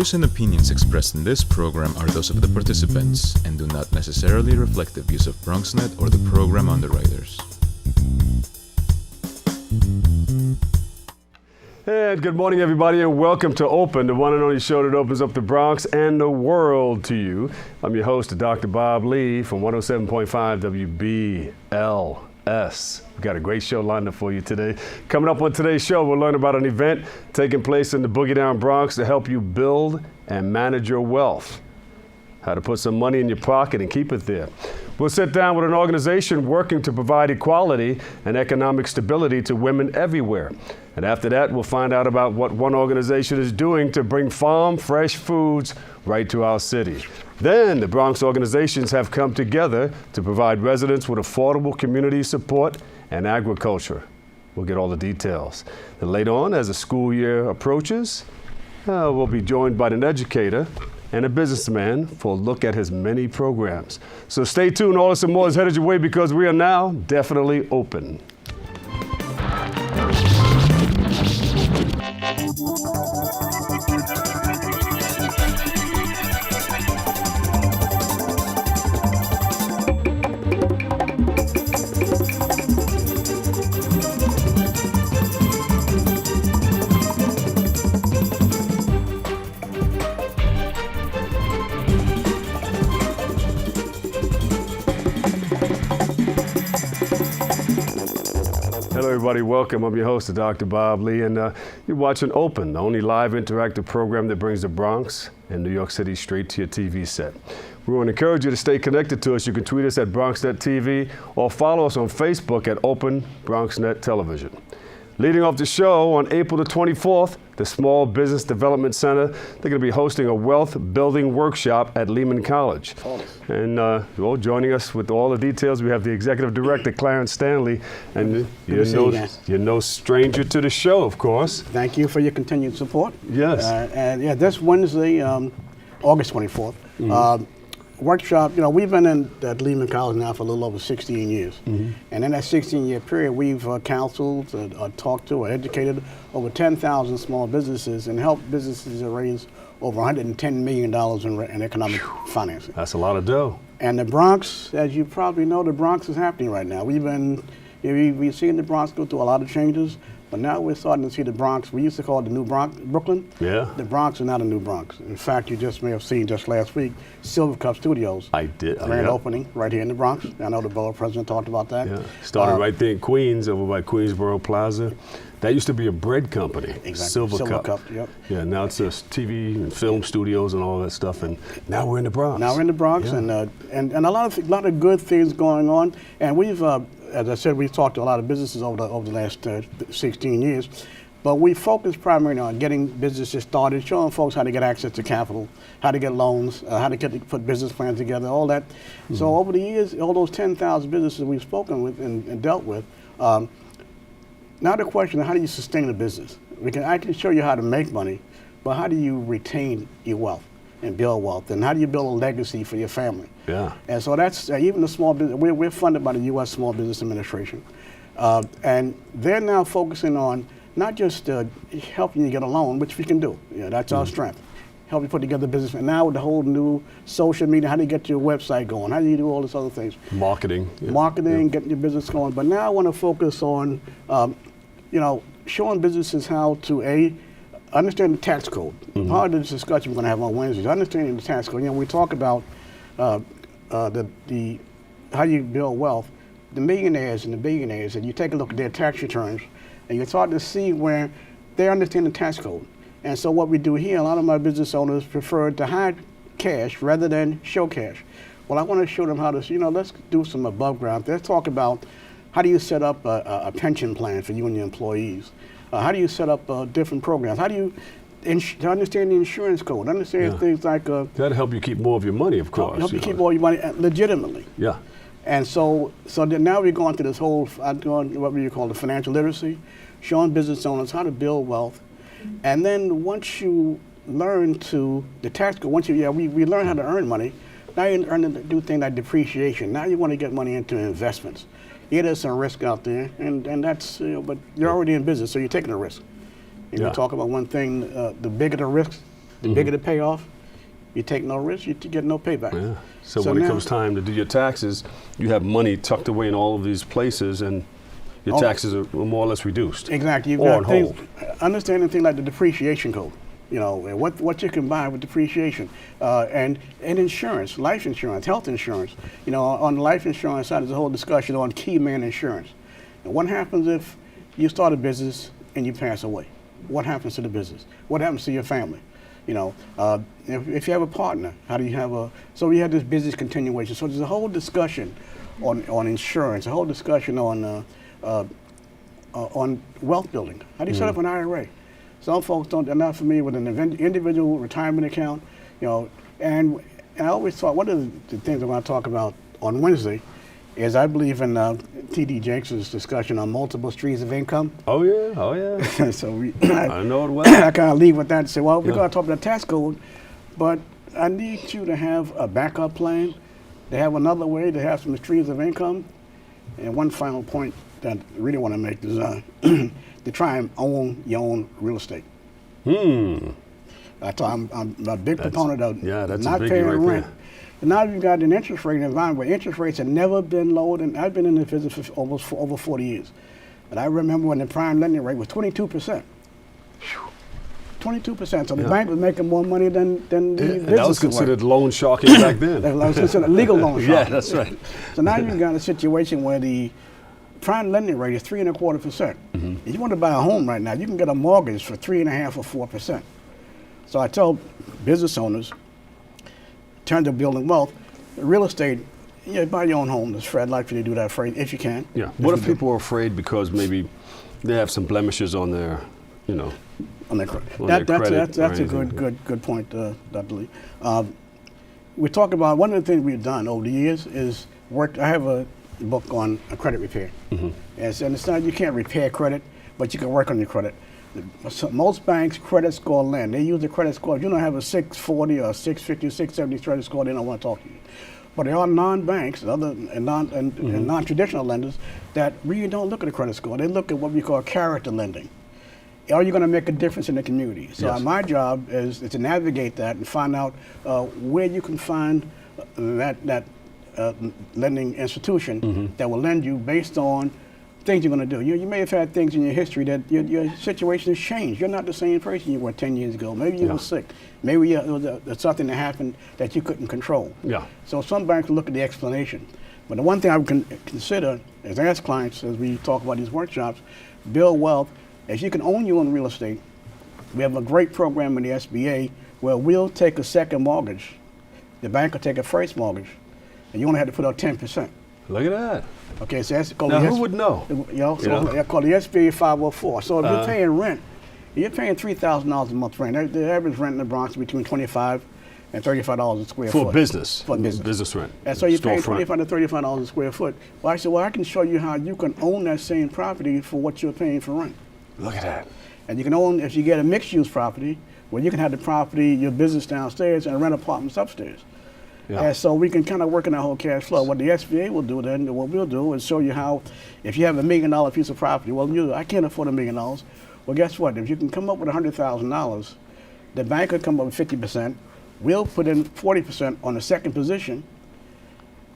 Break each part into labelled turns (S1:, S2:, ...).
S1: views and opinions expressed in this program are those of the participants and do not necessarily reflect the views of BronxNet or the program underwriters.
S2: And good morning, everybody, and welcome to Open, the one and only show that opens up the Bronx and the world to you. I'm your host, Dr. Bob Lee from 107.5 WBLS. We've got a great show lined up for you today. Coming up on today's show, we'll learn about an event taking place in the Boogie Down Bronx to help you build and manage your wealth. How to put some money in your pocket and keep it there. We'll sit down with an organization working to provide equality and economic stability to women everywhere. And after that, we'll find out about what one organization is doing to bring farm fresh foods right to our city. Then the Bronx organizations have come together to provide residents with affordable community support and agriculture. We'll get all the details. Then later on, as the school year approaches, we'll be joined by an educator and a businessman for a look at his many programs. So stay tuned, all this and more is headed your way because we are now definitely open. Everybody, welcome. I'm your host, Dr. Bob Lee, and you're watching Open, the only live interactive program that brings the Bronx and New York City straight to your TV set. We want to encourage you to stay connected to us. You can tweet us at BronxNetTV or follow us on Facebook at Open BronxNet Television. Leading off the show on April the 24th, the Small Business Development Center, they're going to be hosting a wealth building workshop at Lehman College. And joining us with all the details, we have the Executive Director, Clarence Stanley. And you're no stranger to the show, of course.
S3: Thank you for your continued support.
S2: Yes.
S3: This Wednesday, August 24th, workshop, we've been at Lehman College now for a little over 16 years. Mm-hmm. And in that 16-year period, we've counseled, talked to, or educated over 10,000 small businesses and helped businesses raise over $110 million in economic financing.
S2: That's a lot of dough.
S3: And the Bronx, as you probably know, the Bronx is happening right now. We've seen the Bronx go through a lot of changes. But now we're starting to see the Bronx. We used to call it the New Bronx, Brooklyn. Yeah. The Bronx is now the New Bronx. In fact, you just may have seen just last week, Civic Studios.
S2: I did.
S3: Grand opening right here in the Bronx. I know the borough president talked about that.
S2: Yeah. Started right there in Queens, over by Queensboro Plaza. That used to be a bread company.
S3: Exactly.
S2: Silver Cup.
S3: Yep.
S2: Yeah. Now it's TV and film studios and all that stuff. And now we're in the Bronx.
S3: Now we're in the Bronx, yeah. and a lot of good things going on. And we've. As I said, we've talked to a lot of businesses over the last 16 years, but we focus primarily on getting businesses started, showing folks how to get access to capital, how to get loans, how to put business plans together, all that. Mm-hmm. So over the years, all those 10,000 businesses we've spoken with and dealt with, now the question is, how do you sustain a business? I can show you how to make money, but how do you retain your wealth and build wealth, and how do you build a legacy for your family? Yeah. And so that's even the small business. We're funded by the U.S. Small Business Administration, and they're now focusing on not just helping you get a loan, which we can do. That's our strength. Help you put together a business. And now with the whole new social media, how do you get your website going? How do you do all these other things?
S2: Marketing.
S3: Getting your business going. But now I want to focus on, showing businesses how to understand the tax code. Mm-hmm. Part of this discussion we're going to have on Wednesdays, understanding the tax code. We talk about how you build wealth. The millionaires and the billionaires, and you take a look at their tax returns, and you start to see where they understand the tax code. And so what we do here, a lot of my business owners prefer to hide cash rather than show cash. Well, I want to show them how to, let's do some above ground. Let's talk about how do you set up a pension plan for you and your employees. How do you set up different programs? How do you understand the insurance code? Understand things like...
S2: That'll help you keep more of your money, of course.
S3: Help you keep more of your money legitimately. Yeah. And so then now we're going through this whole, what we call the financial literacy, showing business owners how to build wealth. And then once you learn the tax code, we learn how to earn money, now you learn to do things like depreciation. Now you want to get money into investments. Yeah, there's some risk out there, and that's, but you're already in business, so you're taking a risk. And we talk about one thing, the bigger the risk, The bigger the payoff, you take no risk, you get no payback.
S2: Yeah. So when it comes time to do your taxes, you have money tucked away in all of these places, and your taxes are more or less reduced.
S3: Exactly. You've got things, understanding things like the depreciation code. You know, and what you can buy with depreciation, and insurance, life insurance, health insurance. You know, on the life insurance side, there's a whole discussion on key man insurance. And what happens if you start a business and you pass away? What happens to the business? What happens to your family? You know, if you have a partner, how do you have a? So we have this business continuation. So there's a whole discussion on insurance, a whole discussion on wealth building. How do you set up an IRA? Some folks are not familiar with an individual retirement account, you know, and I always thought one of the things I want to talk about on Wednesday is I believe in T.D. Jenks' discussion on multiple streams of income.
S2: Oh yeah, oh yeah.
S3: So
S2: I know it well.
S3: I kind of leave with that and say, well, we're going to talk about the tax code, but I need you to have a backup plan, to have another way to have some streams of income. And one final point that I really want to make is to try and own your own real estate. I'm a big proponent of not paying rent. And now you've got an interest rate environment where interest rates have never been lower than, I've been in this business for over 40 years. But I remember when the prime lending rate was 22%. 22%. So the bank was making more money than the business.
S2: That was considered loan sharking back then.
S3: That was considered legal loan sharking.
S2: Yeah, that's right.
S3: So now you've got a situation where the prime lending rate is 3.25%. If you want to buy a home right now, you can get a mortgage for 3.5% or 4%. So I tell business owners, in terms of building wealth, real estate, buy your own home. I'd like for you to do that if you can.
S2: Yeah. What if people are afraid because maybe they have some blemishes on their,
S3: on their credit? That's a good point, Dr. Lee. We talk about one of the things we've done over the years is work. I have a book on credit repair, and it's not you can't repair credit, but you can work on your credit. So most banks credit score lend. They use the credit score. If you don't have a 640 or 650 or 670 credit score, they don't want to talk to you. But there are non-banks and non-traditional lenders that really don't look at the credit score. They look at what we call character lending. Are you going to make a difference in the community? So my job is to navigate that and find out where you can find that lending institution that will lend you based on things you're going to do. You may have had things in your history that your situation has changed. You're not the same person you were 10 years ago. Maybe you were sick. Maybe it was something that happened that you couldn't control. Yeah. So some banks will look at the explanation. But the one thing I would consider is ask clients as we talk about these workshops, build wealth. If you can own your own real estate, we have a great program in the SBA where we'll take a second mortgage. The bank will take a first mortgage, and you only have to put out 10%.
S2: Look at that.
S3: Okay, so that's called
S2: now who would know?
S3: They're called the SBA 504. So if you're paying rent, you're paying $3,000 a month rent. The average rent in the Bronx is between $25 and $35 a square foot.
S2: For business.
S3: For business.
S2: Business rent.
S3: And so you're paying $25 to $35 a square foot. Well, I said, I can show you how you can own that same property for what you're paying for rent.
S2: Look at that.
S3: And you can own, if you get a mixed-use property, where you can have the property, your business downstairs, and rent apartments upstairs. Yeah. And so we can kind of work in that whole cash flow. What the SBA will do then, what we'll do is show you how, if you have $1 million piece of property, I can't afford $1 million. Well, guess what? If you can come up with $100,000, the bank could come up with 50%. We'll put in 40% on the second position,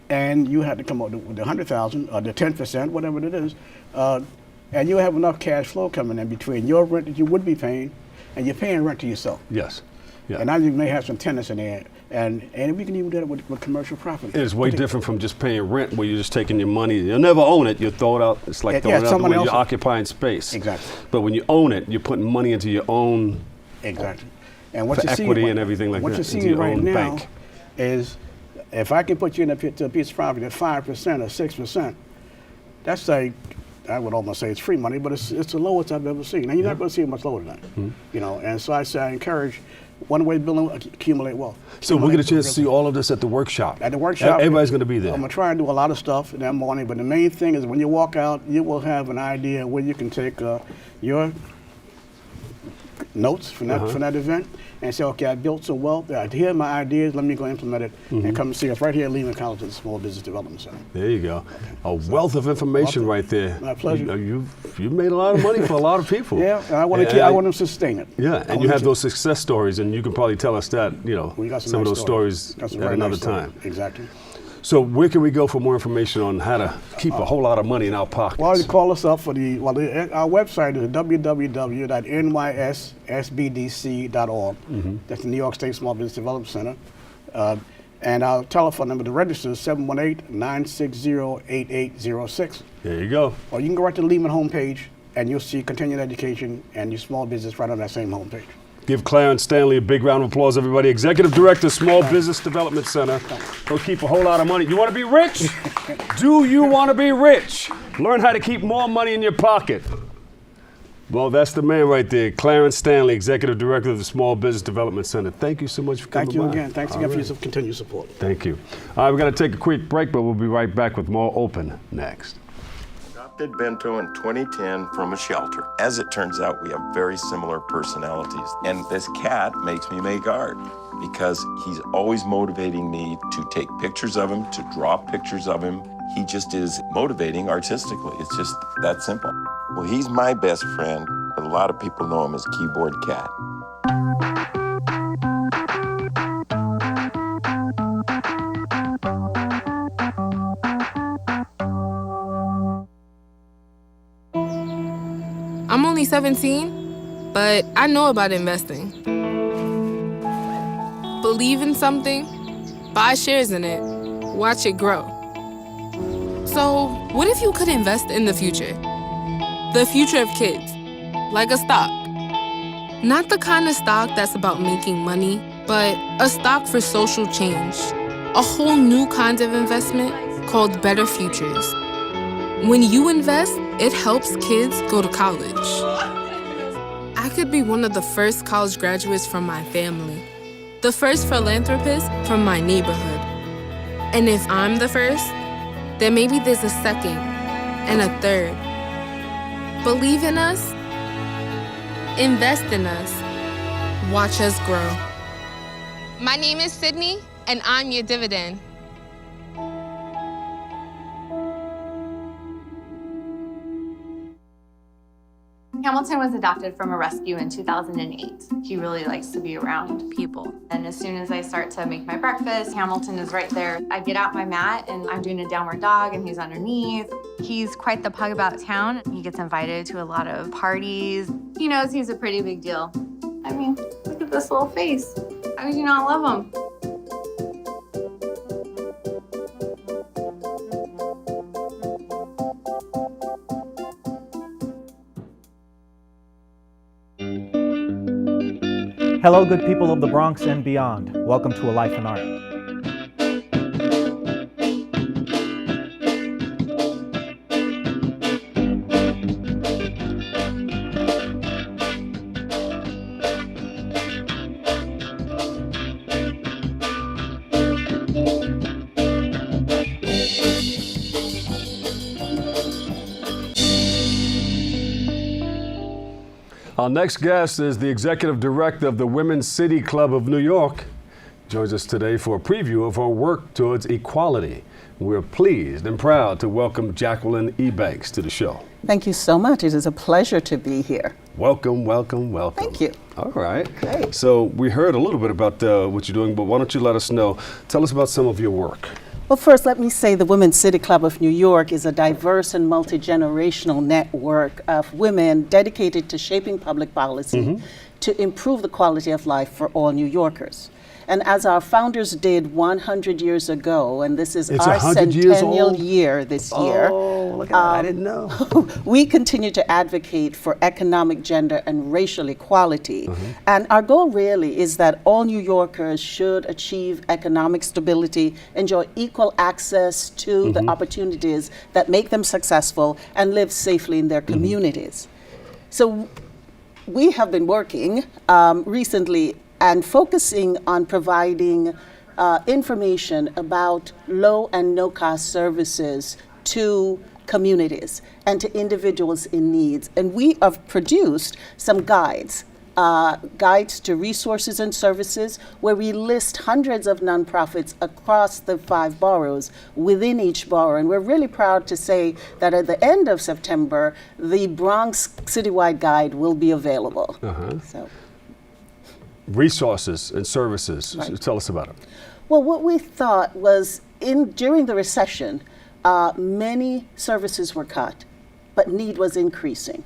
S3: and you have to come up with the $100,000 or the 10%, whatever it is, and you'll have enough cash flow coming in between your rent that you would be paying, and you're paying rent to yourself.
S2: Yes. Yeah.
S3: And now you may have some tenants in there. And we can even do that with commercial property.
S2: It's way different from just paying rent where you're just taking your money. You'll never own it. You throw it out. It's like throwing it out the way you're occupying space.
S3: Exactly.
S2: But when you own it, you're putting money into your own
S3: exactly. And what
S2: for equity and everything like that.
S3: What you're seeing right now is if I can put you into a piece of property at 5% or 6%, that's like, I would almost say it's free money, but it's the lowest I've ever seen. And you're not going to see it much lower than that. And so I encourage one way to build and accumulate wealth.
S2: So we'll get a chance to see all of this at the workshop.
S3: At the workshop.
S2: Everybody's going to be there.
S3: I'm going to try and do a lot of stuff in that morning, but the main thing is when you walk out, you will have an idea where you can take your notes from that event and say, okay, I built some wealth. Here are my ideas. Let me go implement it and come and see us right here at Lehman College at the Small Business Development Center.
S2: There you go. A wealth of information right there.
S3: My pleasure.
S2: You've made a lot of money for a lot of people.
S3: Yeah, and I want to sustain it.
S2: Yeah, and you have those success stories, and you can probably tell us that,
S3: we got
S2: some of those stories at another time.
S3: Exactly.
S2: So where can we go for more information on how to keep a whole lot of money in our pockets?
S3: Well, you call us up for our website is www.nysbdc.org. That's the New York State Small Business Development Center. And our telephone number to register is 718-960-8806.
S2: There you go.
S3: Or you can go right to the Lehman homepage and you'll see continuing education and your small business right on that same homepage.
S2: Give Clarence Stanley a big round of applause, everybody. Executive Director, Small Business Development Center. He'll keep a whole lot of money. You want to be rich? Do you want to be rich? Learn how to keep more money in your pocket. Well, that's the man right there, Clarence Stanley, Executive Director of the Small Business Development Center. Thank you so much for coming by.
S3: Thank you again. Thanks again for your continued support.
S2: Thank you. All right, we're going to take a quick break, but we'll be right back with more Open next.
S4: Adopted Bento in 2010 from a shelter. As it turns out, we have very similar personalities. And this cat makes me make art because he's always motivating me to take pictures of him, to draw pictures of him. He just is motivating artistically. It's just that simple. Well, he's my best friend, but a lot of people know him as Keyboard Cat.
S5: I'm only 17, but I know about investing. Believe in something, buy shares in it, watch it grow. So, what if you could invest in the future? The future of kids, like a stock. Not the kind of stock that's about making money, but a stock for social change. A whole new kind of investment called Better Futures. When you invest, it helps kids go to college. I could be one of the first college graduates from my family, the first philanthropist from my neighborhood. And if I'm the first, then maybe there's a second and a third. Believe in us, invest in us, watch us grow. My name is Sydney, and I'm your dividend.
S6: Hamilton was adopted from a rescue in 2008. He really likes to be around people. And as soon as I start to make my breakfast, Hamilton is right there. I get out my mat and I'm doing a downward dog and he's underneath. He's quite the pug about town. He gets invited to a lot of parties. He knows he's a pretty big deal. I mean, look at this little face. How could you not love him?
S7: Hello, good people of the Bronx and beyond. Welcome to A Life in Art.
S2: Our next guest is the Executive Director of the Women's City Club of New York. Joins us today for a preview of her work towards equality. We're pleased and proud to welcome Jacqueline Ebanks to the show.
S8: Thank you so much. It is a pleasure to be here.
S2: Welcome, welcome, welcome.
S8: Thank you.
S2: All right.
S8: Great.
S2: So we heard a little bit about what you're doing, but why don't you let us know, tell us about some of your work.
S8: Well, first, let me say the Women's City Club of New York is a diverse and multi-generational network of women dedicated to shaping public policy to improve the quality of life for all New Yorkers. And as our founders did 100 years ago, and this is our centennial year this year.
S2: Oh, look at that. I didn't know.
S8: We continue to advocate for economic, gender, and racial equality. And our goal really is that all New Yorkers should achieve economic stability, enjoy equal access to the opportunities that make them successful, and live safely in their communities. So we have been working recently and focusing on providing information about low and no-cost services to communities and to individuals in needs. And we have produced some guides guides to resources and services, where we list hundreds of nonprofits across the 5 boroughs within each borough. And we're really proud to say that at the end of September, the Bronx Citywide Guide will be available. So,
S2: resources and services.
S8: Right.
S2: Tell us about it.
S8: well, what we thought was during the recession, many services were cut, but need was increasing.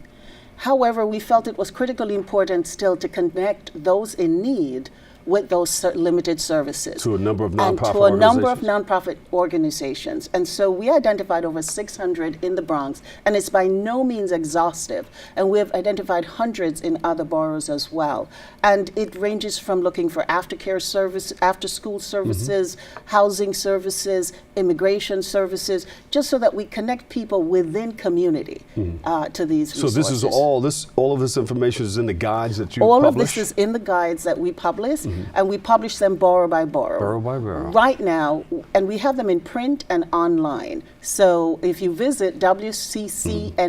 S8: However, we felt it was critically important still to connect those in need with those limited services.
S2: To a number of
S8: and
S2: nonprofit
S8: to a number of
S2: organizations.
S8: nonprofit organizations. And so we identified over 600 in the Bronx, and it's by no means exhaustive. And we have identified hundreds in other boroughs as well. And it ranges from looking for aftercare service, after-school services, housing services, immigration services, just so that we connect people within community to these
S2: So
S8: resources.
S2: this is all of this information is in the guides that you
S8: All
S2: publish?
S8: of this is in the guides that we publish, and we publish them borough by borough.
S2: Borough by borough.
S8: Right now, and we have them in print and online. So if you visit wccny.org,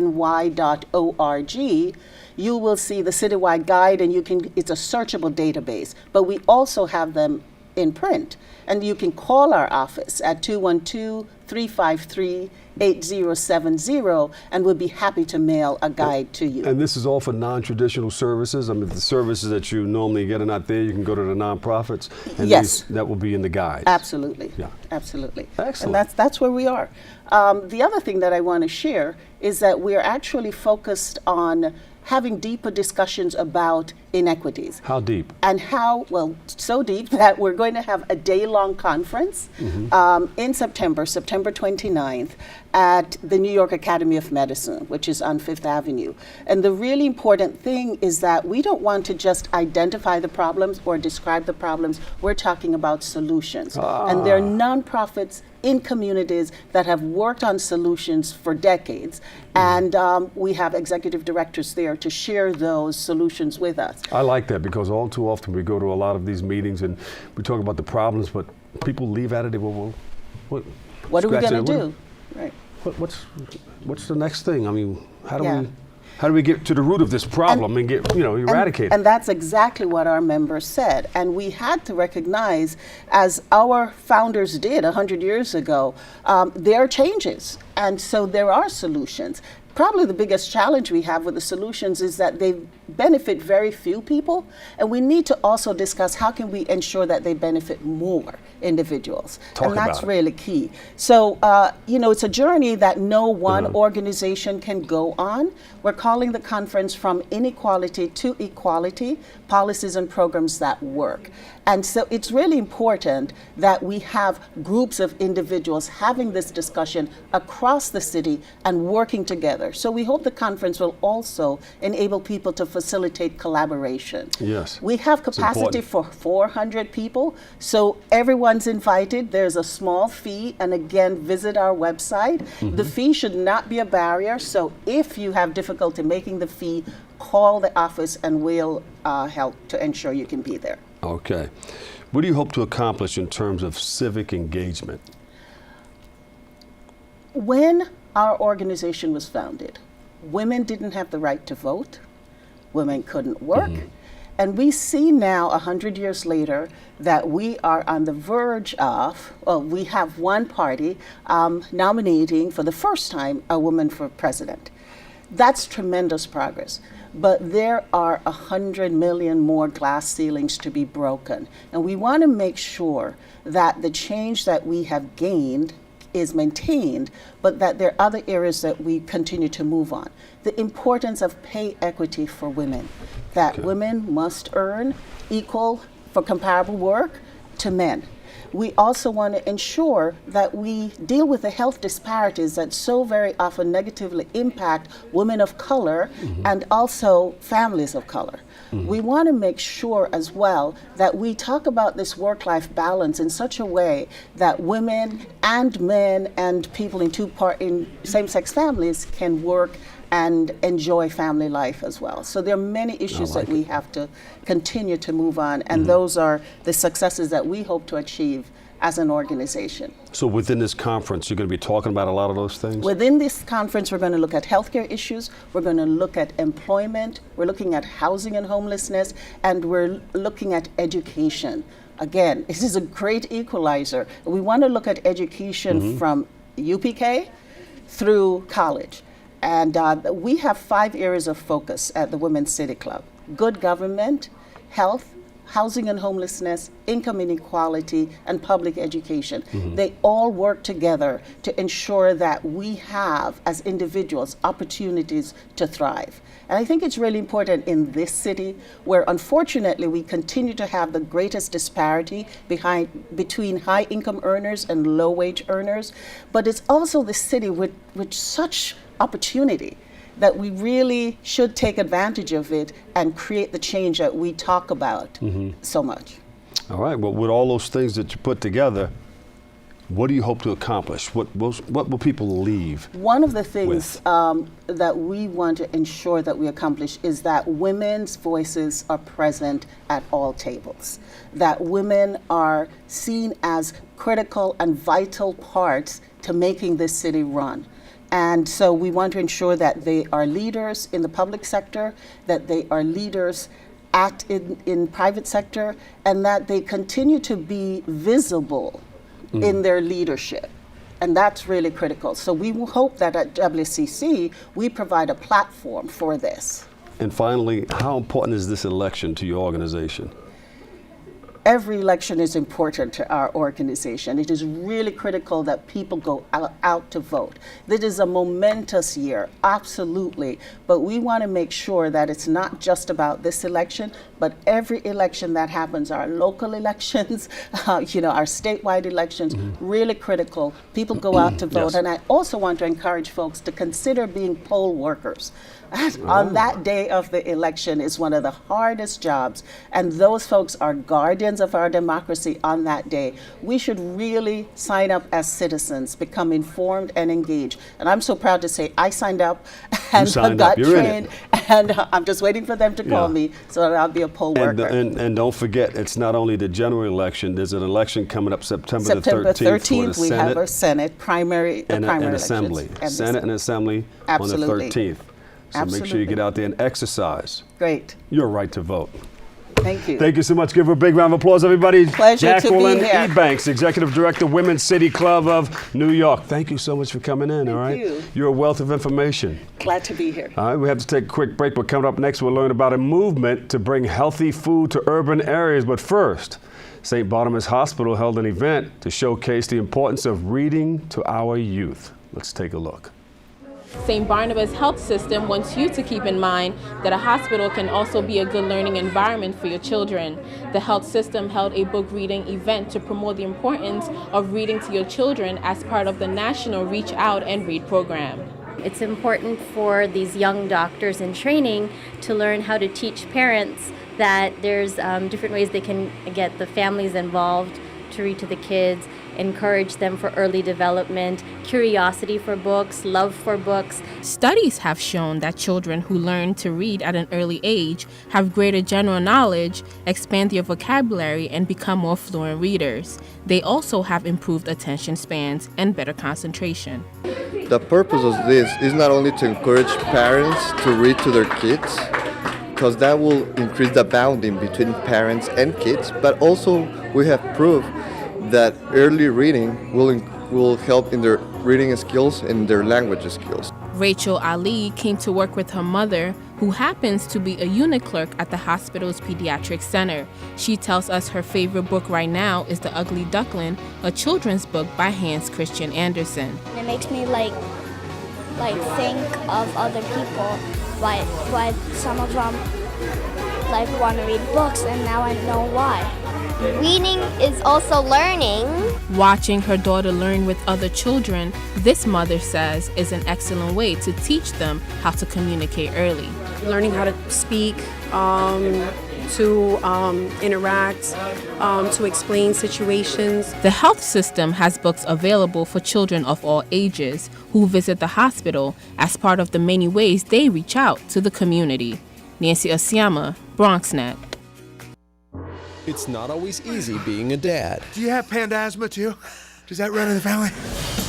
S8: you will see the Citywide Guide, and it's a searchable database. But we also have them in print, and you can call our office at 212-353-8070, and we'll be happy to mail a guide to you.
S2: And this is all for non-traditional services? I mean, the services that you normally get are not there. You can go to the nonprofits, and
S8: Yes.
S2: that will be in the guides.
S8: Absolutely.
S2: Yeah.
S8: Absolutely.
S2: Excellent.
S8: And that's where we are. The other thing that I want to share is that we're actually focused on having deeper discussions about inequities.
S2: How deep?
S8: And how, well, so deep that we're going to have a day-long conference in September 29th, at the New York Academy of Medicine, which is on Fifth Avenue. And the really important thing is that we don't want to just identify the problems or describe the problems. We're talking about solutions. And there are nonprofits in communities that have worked on solutions for decades. And we have executive directors there to share those solutions with us.
S2: I like that, because all too often we go to a lot of these meetings and we talk about the problems, but people leave out of it. Well,
S8: What are we
S2: scratch
S8: going to
S2: that.
S8: do? Right.
S2: What's the next thing? I mean, how do
S8: Yeah.
S2: we get to the root of this problem and get eradicate it?
S8: And that's exactly what our members said. And we had to recognize, as our founders did 100 years ago, there are changes. And so there are solutions. Probably the biggest challenge we have with the solutions is that they benefit very few people, and we need to also discuss how can we ensure that they benefit more individuals. And that's
S2: about it.
S8: really key. So, it's a journey that no one organization can go on. We're calling the conference From Inequality to Equality, Policies and Programs That Work. And so it's really important that we have groups of individuals having this discussion across the city and working together. So we hope the conference will also enable people to facilitate collaboration.
S2: Yes.
S8: We have capacity for 400 people, so everyone's invited. There's a small fee, and again, visit our website. The fee should not be a barrier, so if you have difficulty making the fee, call the office and we'll help to ensure you can be there.
S2: Okay. What do you hope to accomplish in terms of civic engagement?
S8: When our organization was founded, women didn't have the right to vote, women couldn't work, and we see now, 100 years later, that we are on the verge of, we have one party nominating for the first time a woman for president. That's tremendous progress. But there are 100 million more glass ceilings to be broken. And we want to make sure that the change that we have gained is maintained, but that there are other areas that we continue to move on. The importance of pay equity for women, that women must earn equal for comparable work to men. We also want to ensure that we deal with the health disparities that so very often negatively impact women of color and also families of color. We want to make sure as well that we talk about this work-life balance in such a way that women and men and people in same-sex families can work and enjoy family life as well. So there are many issues that we have to continue to move on, and those are the successes that we hope to achieve as an organization.
S2: So within this conference, you're going to be talking about a lot of those things?
S8: Within this conference, we're going to look at healthcare issues, we're going to look at employment, we're looking at housing and homelessness, and we're looking at education. Again, this is a great equalizer. We want to look at education from UPK through college. And we have 5 areas of focus at the Women's City Club: good government, health, housing and homelessness, income inequality, and public education. They all work together to ensure that we have, as individuals, opportunities to thrive. And I think it's really important in this city, where unfortunately we continue to have the greatest disparity between high income earners and low wage earners. But it's also the city with such opportunity that we really should take advantage of it and create the change that we talk about so much.
S2: All right, well, with all those things that you put together, what do you hope to accomplish? What will people leave?
S8: One of the things that we want to ensure that we accomplish is that women's voices are present at all tables, that women are seen as critical and vital parts to making this city run. And so we want to ensure that they are leaders in the public sector, that they are leaders in private sector, and that they continue to be visible in their leadership. And that's really critical. So we will hope that at WCC, we provide a platform for this.
S2: And finally, how important is this election to your organization?
S8: Every election is important to our organization. It is really critical that people go out to vote. This is a momentous year, absolutely. But we want to make sure that it's not just about this election, but every election that happens, our local elections, our statewide elections, really critical. People go out to vote. Yes. And I also want to encourage folks to consider being poll workers. On that day of the election is one of the hardest jobs, and those folks are guardians of our democracy on that day. We should really sign up as citizens, become informed and engaged. And I'm so proud to say I signed up and got trained, and I'm just waiting for them to call me so that I'll be a poll worker.
S2: And don't forget, it's not only the general election, there's an election coming up September the 13th for the
S8: we
S2: Senate,
S8: have our Senate primary
S2: and Assembly.
S8: And
S2: Senate and Assembly
S8: Absolutely.
S2: on the 13th. So make sure you get out there and exercise.
S8: Great.
S2: Your right to vote.
S8: Thank you.
S2: Thank you so much. Give her a big round of applause, everybody.
S8: Pleasure
S2: Jacqueline
S8: to be here.
S2: Ebanks, Executive Director, Women's City Club of New York. Thank you so much for coming in, all right?
S8: Thank you.
S2: You're a wealth of information.
S8: Glad to be here.
S2: All right, we have to take a quick break, but coming up next, we'll learn about a movement to bring healthy food to urban areas. But first, St. Barnabas Hospital held an event to showcase the importance of reading to our youth. Let's take a look.
S9: St. Barnabas Health System wants you to keep in mind that a hospital can also be a good learning environment for your children. The health system held a book reading event to promote the importance of reading to your children as part of the National Reach Out and Read program.
S10: It's important for these young doctors in training to learn how to teach parents that there's different ways they can get the families involved to read to the kids, encourage them for early development, curiosity for books, love for books.
S9: Studies have shown that children who learn to read at an early age have greater general knowledge, expand their vocabulary, and become more fluent readers. They also have improved attention spans and better concentration.
S11: The purpose of this is not only to encourage parents to read to their kids, because that will increase the bonding between parents and kids, but also we have proof that early reading will help in their reading skills and their language skills.
S9: Rachel Ali came to work with her mother, who happens to be a unit clerk at the hospital's pediatric center. She tells us her favorite book right now is The Ugly Duckling, a children's book by Hans Christian Andersen.
S12: It makes me like think of other people, why some of them want to read books, and now I know why.
S13: Reading is also learning.
S9: Watching her daughter learn with other children, this mother says is an excellent way to teach them how to communicate early.
S14: Learning how to speak, to interact, to explain situations.
S9: The health system has books available for children of all ages who visit the hospital as part of the many ways they reach out to the community. Nancy Asiama, BronxNet.
S15: It's not always easy being a dad.
S16: Do you have panda asthma too? Does that run in the family?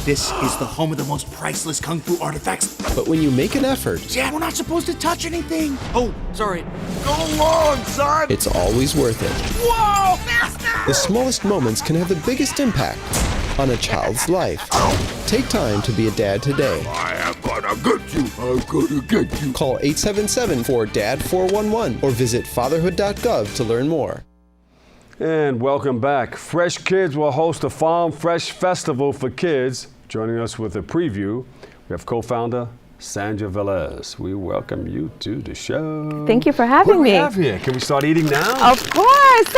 S16: This is the home of the most priceless kung fu artifacts.
S15: But when you make an effort,
S16: Dad, we're not supposed to touch anything. Oh, sorry. Go along, son.
S15: it's always worth it.
S16: Whoa, faster!
S15: The smallest moments can have the biggest impact on a child's life. Take time to be a dad today.
S16: I am gonna get you. I'm gonna get you.
S15: Call 877-4DAD-411 or visit fatherhood.gov to learn more.
S2: And welcome back. Fresh Kids will host a Farm Fresh Festival for kids. Joining us with a preview, we have co-founder Sandra Velez. We welcome you to the show.
S17: Thank you for having
S2: What do
S17: me.
S2: we have here? Can we start eating now?
S17: Of course.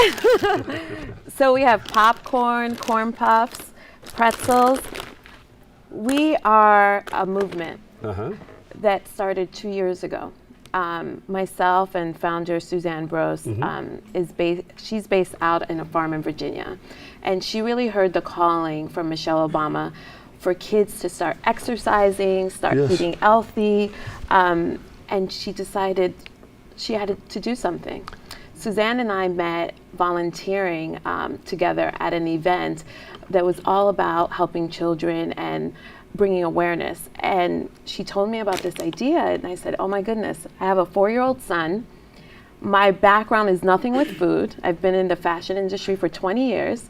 S17: So we have popcorn, corn puffs, pretzels. We are a movement that started 2 years ago. Myself and founder Suzanne Bros she's based out in a farm in Virginia, and she really heard the calling from Michelle Obama for kids to start exercising, start eating healthy, and she decided she had to do something. Suzanne and I met volunteering together at an event that was all about helping children and bringing awareness. And she told me about this idea, and I said, oh my goodness, I have a 4-year-old son. My background is nothing with food. I've been in the fashion industry for 20 years.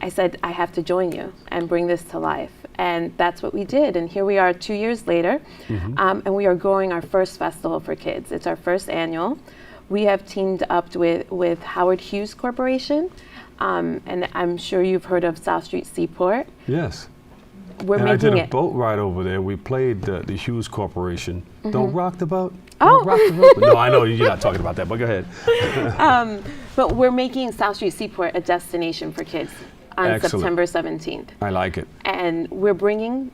S17: I said, I have to join you and bring this to life. And that's what we did. And here we are 2 years later, and we are growing our first festival for kids. It's our first annual. We have teamed up with Howard Hughes Corporation, and I'm sure you've heard of South Street Seaport.
S2: Yes.
S17: We're
S2: and
S17: making
S2: I did a
S17: it.
S2: boat ride over there. We played the Hughes Corporation.
S17: Mhm.
S2: Don't rock the boat.
S17: Oh.
S2: Don't rock the boat. No, I know you're not talking about that, but go ahead.
S17: But we're making South Street Seaport a destination for kids on
S2: Excellent.
S17: September 17th.
S2: I like it.
S17: And we're bringing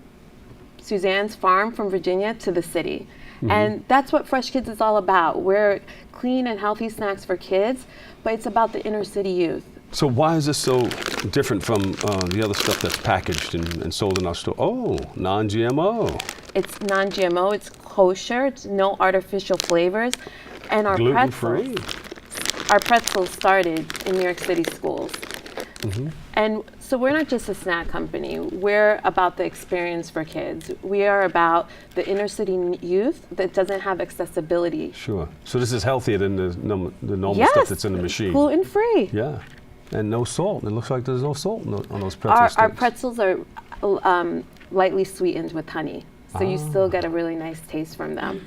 S17: Suzanne's farm from Virginia to the city. And that's what Fresh Kids is all about. We're clean and healthy snacks for kids, but it's about the inner city youth.
S2: So why is this so different from the other stuff that's packaged and sold in our store? Oh, non-GMO.
S17: It's non-GMO, it's kosher, it's no artificial flavors, and our
S2: Gluten-free.
S17: pretzels started in New York City schools. And so we're not just a snack company, we're about the experience for kids. We are about the inner city youth that doesn't have accessibility.
S2: Sure. So this is healthier than the normal
S17: Yes,
S2: stuff that's in the machine.
S17: gluten-free.
S2: Yeah. And no salt. It looks like there's no salt on those pretzel
S17: Our
S2: sticks.
S17: pretzels are lightly sweetened with honey. So you still get a really nice taste from them.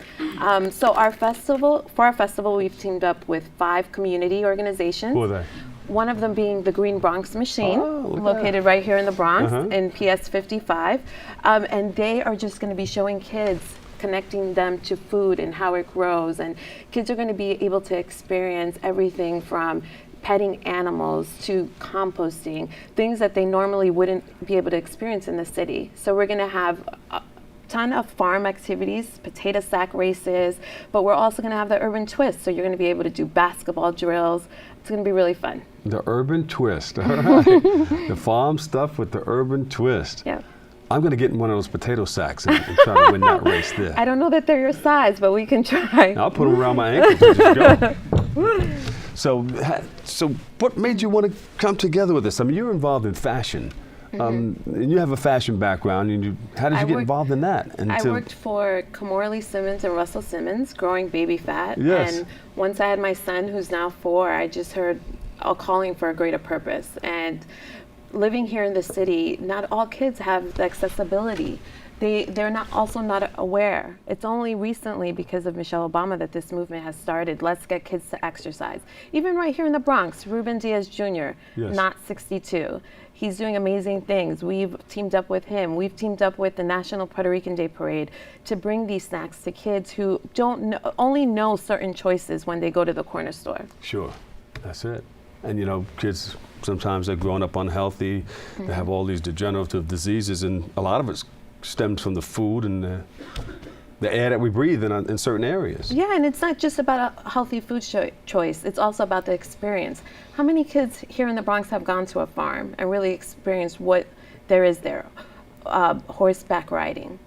S17: So for our festival, we've teamed up with 5 community organizations.
S2: Who are they?
S17: One of them being the Green Bronx Machine, located right here in the Bronx in PS 55. And they are just going to be showing kids, connecting them to food and how it grows. And kids are going to be able to experience everything from petting animals to composting, things that they normally wouldn't be able to experience in the city. So we're going to have a ton of farm activities, potato sack races, but we're also going to have the urban twist. So you're going to be able to do basketball drills. It's going to be really fun.
S2: The urban twist. All right. The farm stuff with the urban twist.
S17: Yeah.
S2: I'm going to get in one of those potato sacks and try to win that race there.
S17: I don't know that they're your size, but we can try.
S2: I'll put them around my ankles and just go. So what made you want to come together with this? I mean, you're involved in fashion. And you have a fashion background. And how did you get involved in that?
S17: I worked for Kamorley Simmons and Russell Simmons, growing baby fat.
S2: Yes.
S17: And once I had my son, who's now 4, I just heard a calling for a greater purpose. And living here in the city, not all kids have the accessibility. They're not aware. It's only recently, because of Michelle Obama, that this movement has started. Let's get kids to exercise. Even right here in the Bronx, Ruben Diaz Jr., not 62. He's doing amazing things. We've teamed up with him. We've teamed up with the National Puerto Rican Day Parade to bring these snacks to kids who only know certain choices when they go to the corner store.
S2: Sure, that's it. And you know, kids, sometimes they're growing up unhealthy. They have all these degenerative diseases, and a lot of it stems from the food and the air that we breathe in certain areas.
S17: Yeah, and it's not just about a healthy food choice. It's also about the experience. How many kids here in the Bronx have gone to a farm and really experienced what there is there? Horseback riding,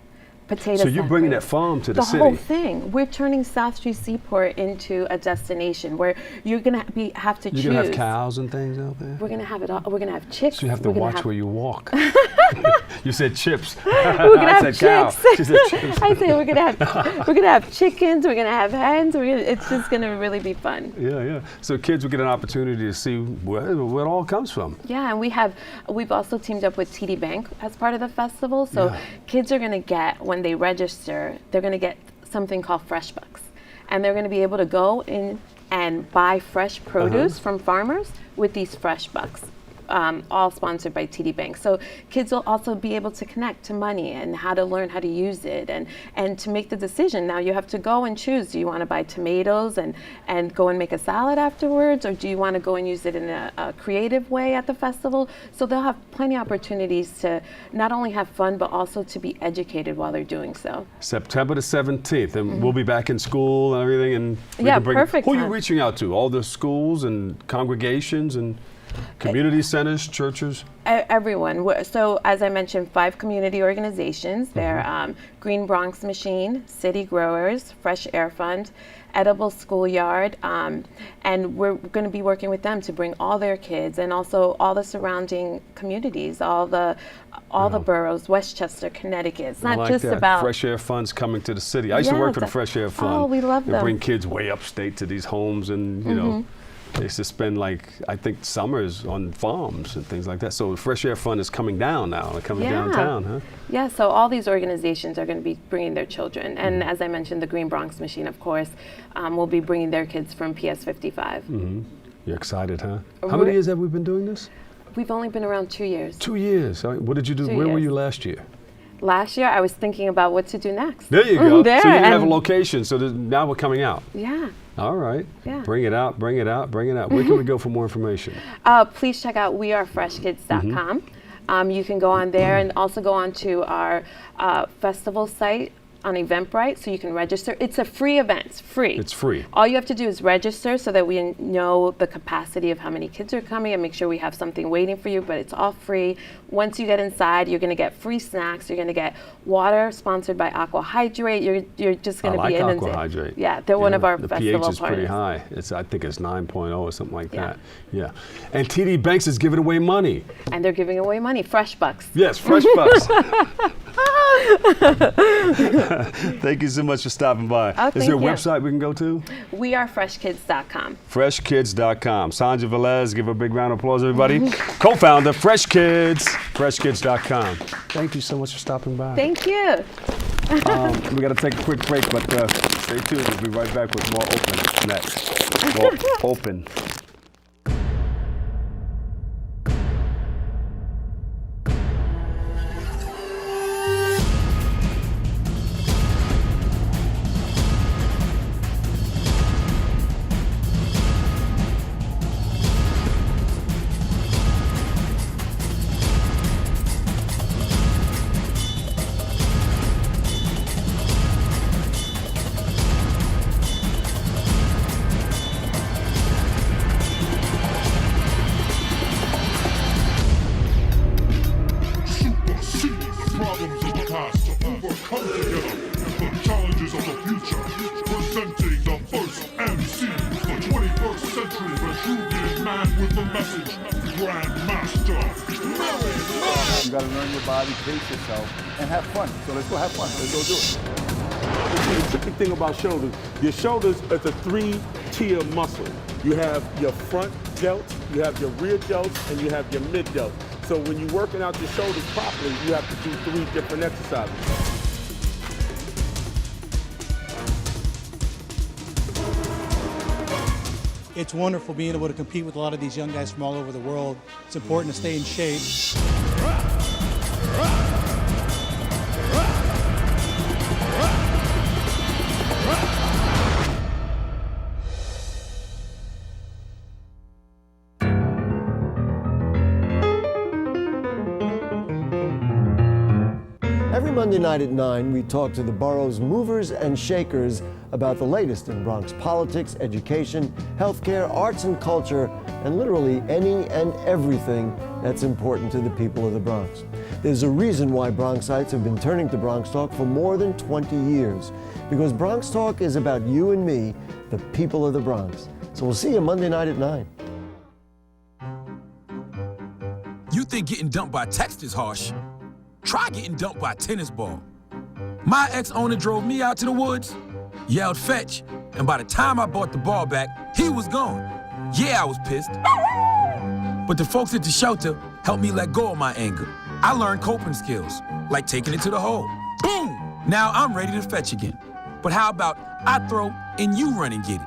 S17: potato
S2: So you're bringing that
S17: factories.
S2: farm to the city.
S17: The whole thing. We're turning South Street Seaport into a destination where you're going to have to choose.
S2: You're going to have cows and things out there?
S17: We're going to have it all. We're going to have chicks.
S2: So you have to watch where you walk. You said chips.
S17: We're going to have
S2: I said cow.
S17: chicks.
S2: She said chips.
S17: I said we're going to have chickens. We're going to have hens. It's just going to really be fun.
S2: Yeah. So kids will get an opportunity to see where it all comes from.
S17: Yeah, and we've also teamed up with TD Bank as part of the festival. So kids are going to get, when they register, they're going to get something called Fresh Bucks. And they're going to be able to go in and buy fresh produce from farmers with these Fresh Bucks. All sponsored by TD Bank. So kids will also be able to connect to money and how to learn how to use it and to make the decision. Now you have to go and choose. Do you want to buy tomatoes and go and make a salad afterwards, or do you want to go and use it in a creative way at the festival? So they'll have plenty of opportunities to not only have fun, but also to be educated while they're doing so.
S2: September the 17th, and we'll be back in school and everything. And we
S17: yeah,
S2: can bring,
S17: perfect.
S2: Who are you reaching out to? All the schools and congregations and community centers, churches?
S17: Everyone. So as I mentioned, 5 community organizations. They're Green Bronx Machine, City Growers, Fresh Air Fund, Edible Schoolyard, and we're going to be working with them to bring all their kids and also all the surrounding communities, all the boroughs, Westchester, Connecticut. It's not just about
S2: Fresh Air Fund's coming to the city. I used to work for the Fresh Air Fund.
S17: Oh, we love them.
S2: And bring kids way upstate to these homes, and you know. They used to spend, like, I think, summers on farms and things like that. So the Fresh Air Fund is coming down now. They're coming downtown, huh?
S17: Yeah, so all these organizations are going to be bringing their children. And as I mentioned, the Green Bronx Machine, of course, will be bringing their kids from PS 55.
S2: You're excited, huh? How many years have we been doing this?
S17: We've only been around 2 years.
S2: 2 years. What did you do? Where were you last year?
S17: Last year, I was thinking about what to do next.
S2: There you go. So you didn't have a location, so now we're coming out.
S17: Yeah.
S2: All right.
S17: Yeah.
S2: Bring it out, bring it out, bring it out. Where can we go for more information?
S17: Please check out wearefreshkids.com. You can go on there and also go on to our festival site on Eventbrite, so you can register. It's a free event. It's free.
S2: It's free.
S17: All you have to do is register so that we know the capacity of how many kids are coming and make sure we have something waiting for you, but it's all free. Once you get inside, you're going to get free snacks. You're going to get water sponsored by Aqua Hydrate. You're just going to be inundated.
S2: Aqua Hydrate.
S17: Yeah, they're one of our
S2: the
S17: festival
S2: pH is
S17: partners.
S2: pretty high. I think it's 9.0 or something like that. Yeah. And TD Banks is giving away money.
S17: And they're giving away money, Fresh Bucks.
S2: Yes, Fresh Bucks. Thank you so much for stopping by. Is there a website we can go to?
S17: Wearefreshkids.com.
S2: Freshkids.com. Sandra Velez, give her a big round of applause, everybody. Co-founder, Fresh Kids, freshkids.com. Thank you so much for stopping by.
S17: Thank you.
S2: We got to take a quick break, but stay tuned. We'll be right back with more Open next. More Open.
S18: You gotta learn your body, pace yourself, and have fun. So let's go have fun. Let's go do it.
S19: The tricky thing about shoulders, your shoulders is a 3-tier muscle. You have your front delt, you have your rear delt, and you have your mid delt. So when you're working out your shoulders properly, you have to do 3 different exercises.
S20: It's wonderful being able to compete with a lot of these young guys from all over the world. It's important to stay in shape.
S21: Every Monday night at 9, we talk to the borough's movers and shakers about the latest in Bronx politics, education, healthcare, arts and culture, and literally any and everything that's important to the people of the Bronx. There's a reason why Bronxites have been turning to Bronx Talk for more than 20 years, because Bronx Talk is about you and me, the people of the Bronx. So we'll see you Monday night at 9.
S1: You think getting dumped by text is harsh? Try getting dumped by a tennis ball. My ex-owner drove me out to the woods, yelled fetch, and by the time I bought the ball back, he was gone. Yeah, I was pissed. But the folks at the shelter helped me let go of my anger. I learned coping skills, like taking it to the hole. Boom! Now I'm ready to fetch again. But how about I throw and you run and get it?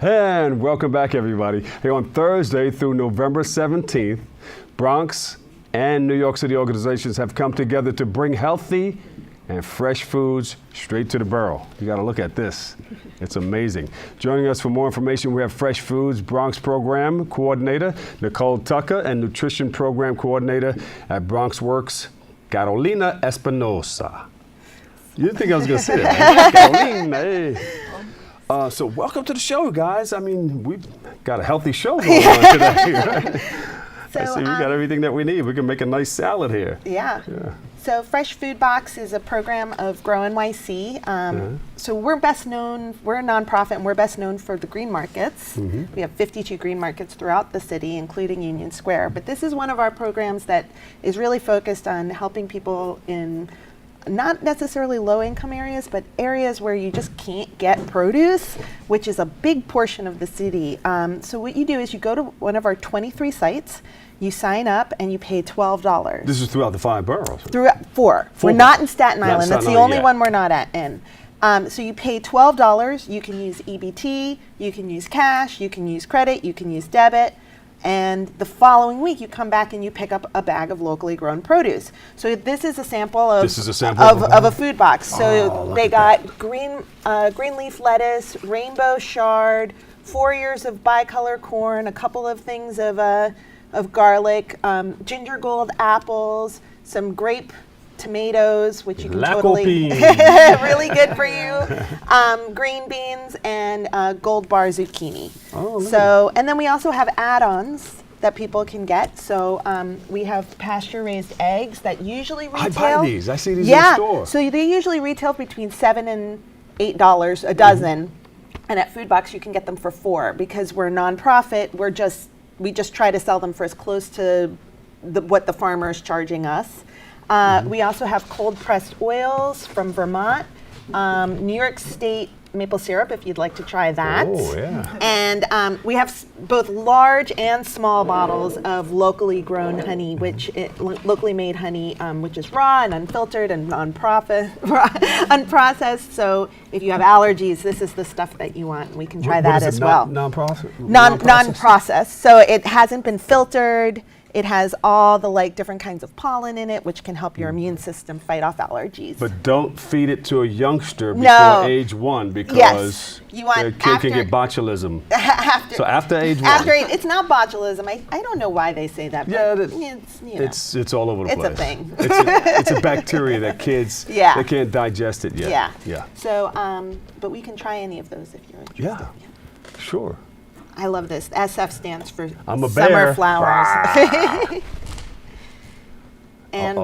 S2: And welcome back, everybody. Hey, on Thursday through November 17th, Bronx and New York City organizations have come together to bring healthy and fresh foods straight to the borough. You got to look at this. It's amazing. Joining us for more information, we have Fresh Foods Bronx Program Coordinator Nicole Tucker and Nutrition Program Coordinator at Bronx Works, Carolina Espinosa. You didn't think I was going to say that? Carolina, hey. So welcome to the show, guys. I mean, we've got a healthy show going on today, right?
S22: So,
S2: I see we got everything that we need. We can make a nice salad here.
S22: Yeah. So Fresh Food Box is a program of Grow NYC. So we're a nonprofit, and we're best known for the green markets. We have 52 green markets throughout the city, including Union Square. But this is one of our programs that is really focused on helping people in not necessarily low-income areas, but areas where you just can't get produce, which is a big portion of the city. So what you do is you go to one of our 23 sites, you sign up, and you pay $12.
S2: This is throughout the 5 boroughs?
S22: Throughout 4. We're not in Staten Island. That's the only one we're not in. So you pay $12. You can use EBT, you can use cash, you can use credit, you can use debit. And the following week, you come back and you pick up a bag of locally grown produce. So this is a sample of a food box. So they got green leaf lettuce, rainbow chard, 4 ears of bicolor corn, a couple of things of garlic, ginger gold apples, some grape tomatoes, which you can totally really good for you, green beans, and gold bar zucchini. And then we also have add-ons that people can get. So we have pasture-raised eggs that usually retail.
S2: I buy these. I see these in the store.
S22: So they usually retail between $7 and $8 a dozen, and at Food Box you can get them for $4 because we're a nonprofit. We just try to sell them for as close to what the farmer is charging us. We also have cold-pressed oils from Vermont, New York State maple syrup, if you'd like to try that.
S2: Oh, yeah.
S22: And we have both large and small bottles of locally grown honey, locally made honey, which is raw and unfiltered and unprocessed. So if you have allergies, this is the stuff that you want. We can try that as well. Non-processed. So it hasn't been filtered. It has all the different kinds of pollen in it, which can help your immune system fight off allergies.
S2: But don't feed it to a youngster before age 1 because the kid can get botulism. So after age 1.
S22: It's not botulism. I don't know why they say that.
S2: Yeah, it's all over the place.
S22: It's a thing.
S2: It's a bacteria that kids they can't digest it yet.
S22: Yeah. So, but we can try any of those if you're interested.
S2: Yeah. Sure.
S22: I love this. SF stands for
S2: I'm a
S22: summer
S2: bear.
S22: flowers. And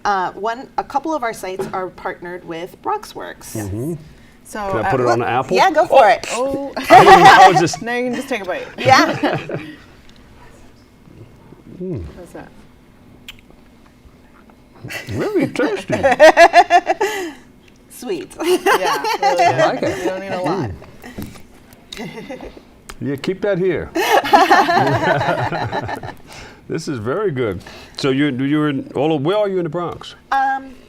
S22: a couple of our sites are partnered with Bronx Works. So
S2: can I put it on the apple?
S22: Yeah, go for it.
S23: Oh,
S2: I was just.
S23: now you can just take a bite.
S22: Yeah.
S23: What's that?
S2: Really tasty.
S22: Sweet.
S23: Yeah, really
S2: I like it.
S23: You don't need a lot.
S2: Yeah, keep that here. This is very good. So you're in where are you in the Bronx?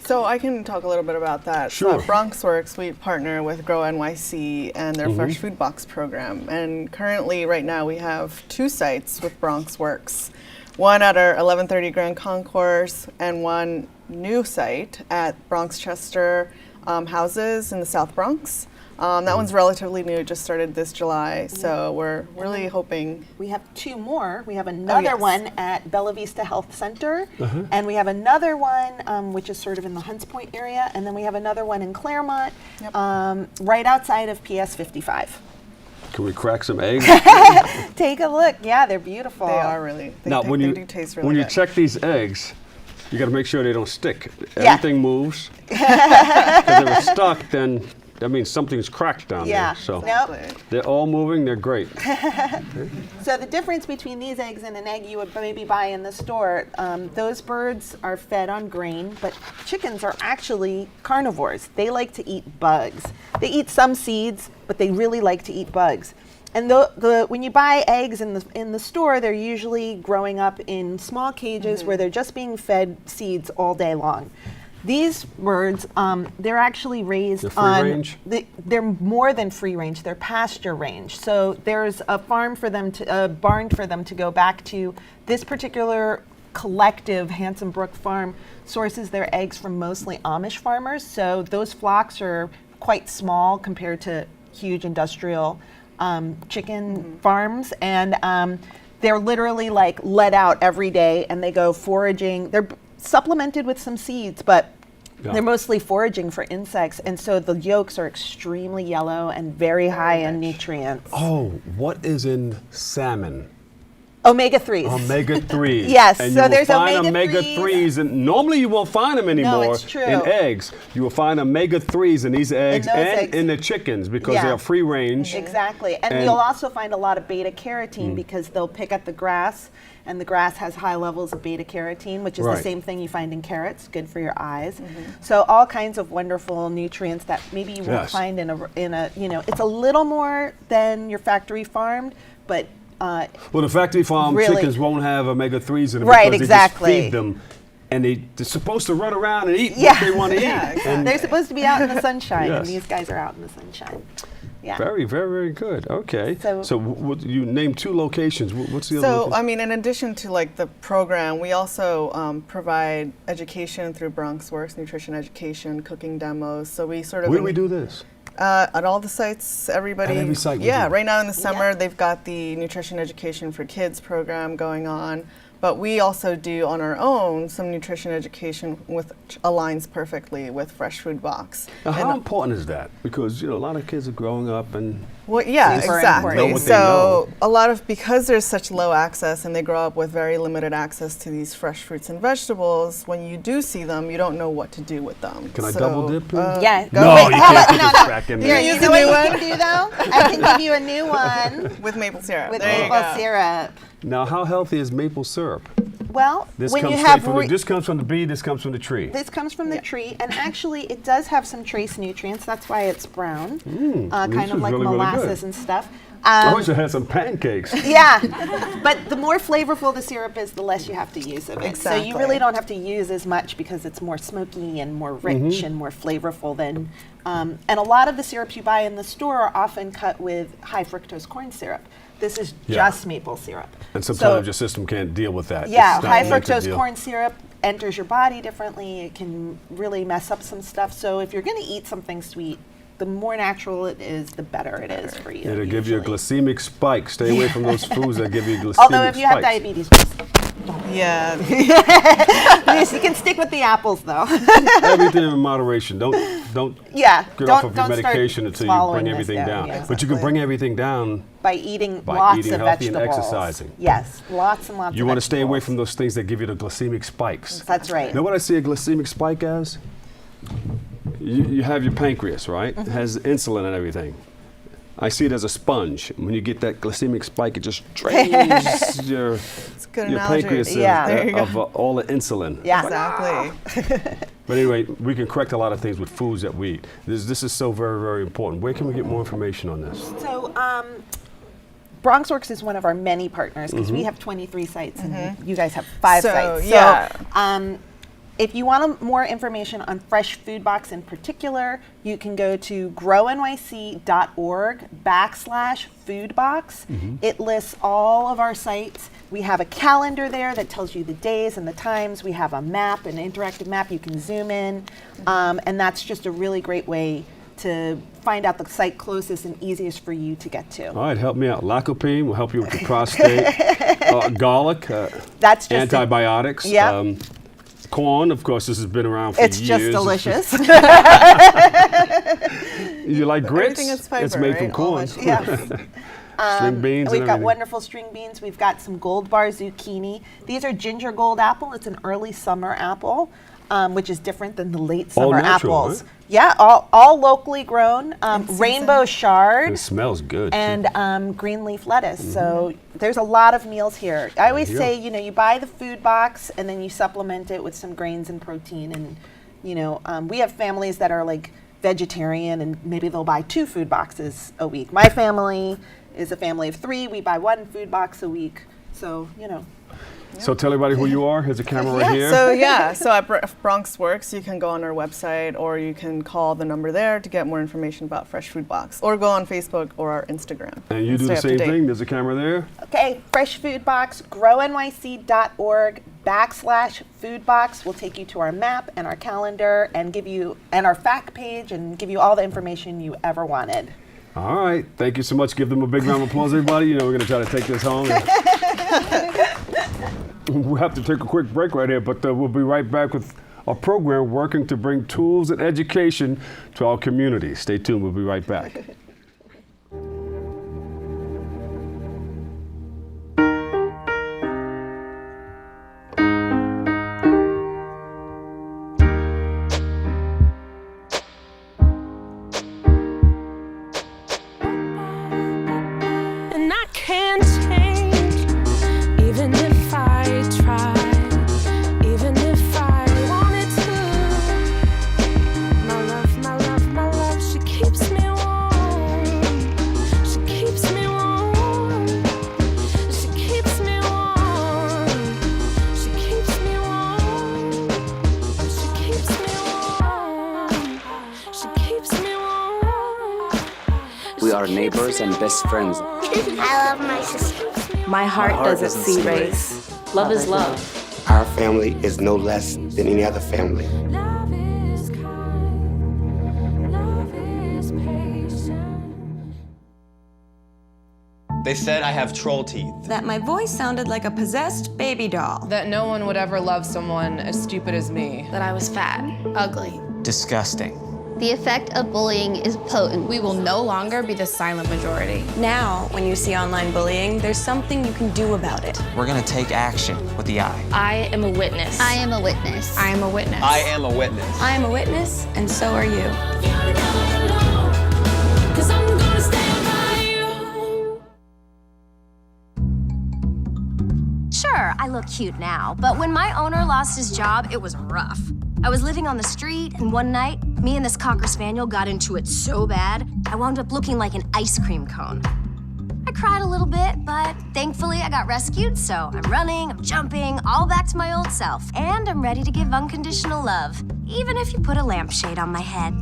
S23: So I can talk a little bit about that.
S2: Sure.
S23: So at Bronx Works, we partner with Grow NYC and their Fresh Food Box program. And currently, right now, we have 2 sites with Bronx Works. One at our 1130 Grand Concourse and one new site at Bronx Chester Houses in the South Bronx. That one's relatively new, just started this July, so we're really hoping.
S22: We have 2 more. We have another one at Bella Vista Health Center, and we have another one which is sort of in the Hunts Point area, and then we have another one in Claremont, right outside of PS 55.
S2: Can we crack some eggs?
S22: Take a look. Yeah, they're beautiful.
S23: They are really.
S2: Now, when you
S23: do taste really
S2: when you
S23: good.
S2: check these eggs, you got to make sure they don't stick.
S22: Yeah.
S2: Everything moves. Because if they're stuck, then that means something's cracked down
S22: Yeah.
S2: there. So
S22: Nope.
S2: they're all moving. They're great.
S22: So the difference between these eggs and an egg you would maybe buy in the store, those birds are fed on grain, but chickens are actually carnivores. They like to eat bugs. They eat some seeds, but they really like to eat bugs. And when you buy eggs in the store, they're usually growing up in small cages where they're just being fed seeds all day long. These birds, they're actually raised
S2: They're free
S22: on.
S2: range?
S22: They're more than free range. They're pasture range. So there's a barn for them to go back to. This particular collective, Hanson Brook Farm, sources their eggs from mostly Amish farmers. So those flocks are quite small compared to huge industrial chicken farms, and they're literally like let out every day, and they go foraging. They're supplemented with some seeds, but they're mostly foraging for insects, and so the yolks are extremely yellow and very high in nutrients.
S2: Oh, what is in salmon?
S22: Omega-3s.
S2: Omega-3s.
S22: Yes,
S2: and
S22: so
S2: you will
S22: there's
S2: find
S22: omega-3s.
S2: omega-3s, and normally you won't find them anymore
S22: it's true.
S2: in eggs. You will find omega-3s in these eggs
S22: those
S2: and
S22: eggs.
S2: in the chickens because
S22: Yeah.
S2: they are free range.
S22: Exactly, and you'll also find a lot of beta carotene because they'll pick at the grass, and the grass has high levels of beta carotene, which is the
S2: Right.
S22: same thing you find in carrots, good for your eyes. So all kinds of wonderful nutrients that maybe you won't
S2: Yes.
S22: find in a it's a little more than your factory farmed, but
S2: Well, the factory farm
S22: Really-
S2: chickens won't have omega-3s in them
S22: Right,
S2: because
S22: exactly.
S2: they just feed them, and they're supposed to run around and eat
S22: Yeah.
S2: what they want to
S22: Yeah,
S2: eat. And
S22: they're supposed to be out in the sunshine,
S2: Yes.
S22: and these guys are out in the sunshine. Yeah.
S2: very, very, very good. Okay.
S23: So-
S2: You named 2 locations. What's the other
S23: So,
S2: location?
S23: I mean, in addition to like the program, we also provide education through Bronx Works, nutrition education, cooking demos. So we sort of
S2: Where do we do this?
S23: At all the sites, everybody.
S2: At every site we
S23: Yeah,
S2: do.
S23: right now in the summer they've got the nutrition education for kids program going on, but we also do on our own some nutrition education which aligns perfectly with Fresh Food Box.
S2: Now, how
S23: And-
S2: important is that? Because a lot of kids are growing up and
S23: Well, yeah,
S22: Super
S23: exactly.
S2: know what they
S23: So
S2: know.
S23: a lot of, because there's such low access and they grow up with very limited access to these fresh fruits and vegetables, when you do see them, you don't know what to do with them.
S2: Can I
S23: So,
S2: double dip?
S22: Yeah.
S2: No,
S22: Wait,
S2: you
S22: hold
S2: can't
S22: on,
S2: put
S22: no,
S2: this
S22: no.
S2: back in
S22: Here,
S2: there.
S22: you
S23: Use
S22: know
S23: a
S22: what
S23: new
S22: you
S23: one?
S22: can do though? I can give you a new one
S23: with maple syrup.
S22: with
S23: There you
S22: maple
S23: go.
S22: syrup.
S2: Now, how healthy is maple syrup?
S22: Well,
S2: This
S22: when
S2: comes
S22: you
S2: straight
S22: have
S2: from this comes from the bee. This comes from the tree.
S22: this comes from the tree, and actually it does have some trace nutrients. That's why it's brown,
S2: this
S22: kind of
S2: is
S22: like
S2: really, really
S22: molasses
S2: good.
S22: and stuff.
S2: I wish I had some pancakes.
S22: Yeah, but the more flavorful the syrup is, the less you have to use of it. So you
S23: Exactly.
S22: really don't have to use as much because it's more smoky and more rich and more flavorful than. And a lot of the syrups you buy in the store are often cut with high fructose corn syrup. This is
S2: Yeah.
S22: just maple syrup.
S2: And
S22: So-
S2: sometimes your system can't deal with that.
S22: Yeah,
S2: It's not
S22: high
S2: meant to
S22: fructose
S2: deal.
S22: corn syrup enters your body differently. It can really mess up some stuff. So if you're going to eat something sweet, the more natural it is, the better it is for you.
S2: It'll give you a glycemic spike. Stay away from those foods that give you glycemic
S22: Although if you have
S2: spikes.
S22: diabetes, just
S23: Yeah.
S22: yes, you can stick with the apples though.
S2: Everything in moderation. Don't
S22: Yeah,
S2: get
S22: don't-
S2: off of your
S22: don't start
S2: medication until you
S22: swallowing
S2: bring
S22: this
S2: everything
S22: down,
S2: down.
S22: yeah.
S2: But you can bring everything down
S22: by eating
S2: by
S22: lots
S2: eating
S22: of
S2: healthy and
S22: vegetables.
S2: exercising.
S22: Yes, lots and lots
S2: You
S22: of
S2: want to stay away
S22: vegetables.
S2: from those things that give you the glycemic spikes.
S22: That's right.
S2: You know what I see a glycemic spike as? You have your pancreas, right? It has insulin and everything. I see it as a sponge. When you get that glycemic spike, it just drains your
S23: good
S2: your
S23: analogy.
S2: pancreas
S23: Yeah. There you
S2: of
S23: go.
S2: all the insulin.
S22: Yeah.
S23: Exactly.
S2: But anyway, we can correct a lot of things with foods that we eat. This is so very, very important. Where can we get more information on this?
S22: So, Bronx Works is one of our many partners because we have 23 sites and you guys have 5 sites.
S23: yeah.
S22: So, if you want more information on Fresh Food Box in particular, you can go to grownyc.org/foodbox. It lists all of our sites. We have a calendar there that tells you the days and the times. We have a map, an interactive map you can zoom in. And that's just a really great way to find out the site closest and easiest for you to get to.
S2: All right, help me out. Lycopene will help you with your prostate. Garlic,
S22: That's just
S2: antibiotics.
S22: Yeah.
S2: Corn, of course, this has been around for
S22: It's
S2: years.
S22: just delicious.
S2: You like grits?
S23: Everything is fiber,
S2: It's made
S23: right?
S2: from
S23: All
S2: corn.
S23: vegetables.
S22: Yes.
S2: String beans
S22: We've
S2: and
S22: got
S2: everything.
S22: wonderful string beans. We've got some gold bar zucchini. These are ginger gold apple. It's an early summer apple, which is different than the late
S2: All
S22: summer
S2: natural,
S22: apples.
S2: right?
S22: Yeah, all locally grown. Rainbow chard.
S2: It smells good.
S22: And green leaf lettuce. So there's a lot of meals here. I always say, you buy the food box and then you supplement it with some grains and protein. And, we have families that are like vegetarian and maybe they'll buy 2 food boxes a week. My family is a family of 3. We buy 1 food box a week. So,
S2: So tell everybody who you are. Here's a camera right here.
S23: So at Bronx Works, you can go on our website or you can call the number there to get more information about Fresh Food Box, or go on Facebook or our Instagram.
S2: And you do the same thing. There's a camera there.
S22: Okay, Fresh Food Box, grownyc.org/foodbox will take you to our map and our calendar and our fact page and give you all the information you ever wanted.
S2: All right. Thank you so much. Give them a big round of applause, everybody. We're going to try to take this home. We'll have to take a quick break right here, but we'll be right back with a program working to bring tools and education to our community. Stay tuned. We'll be right back.
S3: We are neighbors and best friends.
S12: I love my sister.
S4: My heart doesn't see race. Love is love.
S3: Our family is no less than any other family.
S5: They said I have troll teeth.
S4: That my voice sounded like a possessed baby doll.
S24: That no one would ever love someone as stupid as me.
S4: That I was fat, ugly.
S5: Disgusting.
S13: The effect of bullying is potent.
S4: We will no longer be the silent majority. Now, when you see online bullying, there's something you can do about it.
S5: We're gonna take action with the I.
S4: I am a witness.
S13: I am a witness.
S4: I am a witness.
S5: I am a witness.
S4: I am a witness, and so are you.
S25: Sure, I look cute now, but when my owner lost his job, it was rough. I was living on the street, and one night, me and this Cocker Spaniel got into it so bad, I wound up looking like an ice cream cone. I cried a little bit, but thankfully I got rescued, so I'm running, I'm jumping, all back to my old self, and I'm ready to give unconditional love, even if you put a lampshade on my head.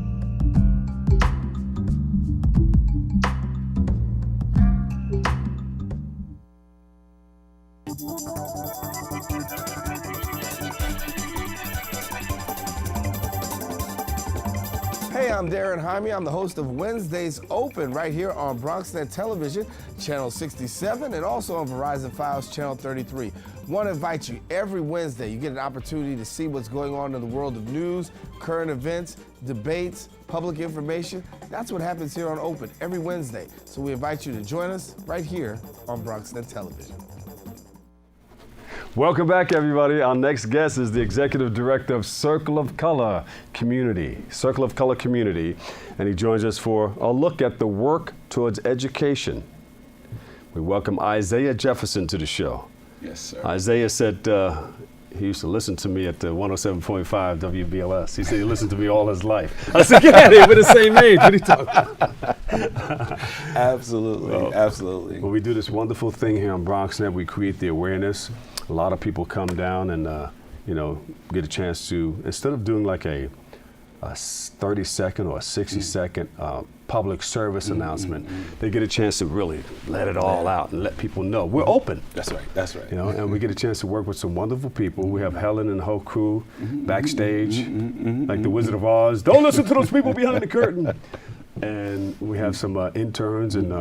S26: Hey, I'm Darren Jaime. I'm the host of Wednesdays Open right here on BronxNet Television, Channel 67, and also on Verizon Files, Channel 33. Want to invite you every Wednesday. You get an opportunity to see what's going on in the world of news, current events, debates, public information. That's what happens here on Open every Wednesday. So we invite you to join us right here on BronxNet Television.
S2: Welcome back, everybody. Our next guest is the Executive Director of Circle of Color Community, and he joins us for a look at the work towards education. We welcome Isaiah Jefferson to the show.
S18: Yes, sir.
S2: Isaiah said he used to listen to me at 107.5 WBLS. He said he listened to me all his life. I said, yeah, we're the same age. What are you talking about?
S18: Absolutely, absolutely.
S2: Well, we do this wonderful thing here on BronxNet. We create the awareness. A lot of people come down and, get a chance to, instead of doing like a 30-second or a 60-second public service announcement, they get a chance to really let it all out and let people know we're open.
S18: That's right, that's right.
S2: And we get a chance to work with some wonderful people. We have Helen and the whole crew backstage, like the Wizard of Oz. Don't listen to those people behind the curtain. And we have some interns and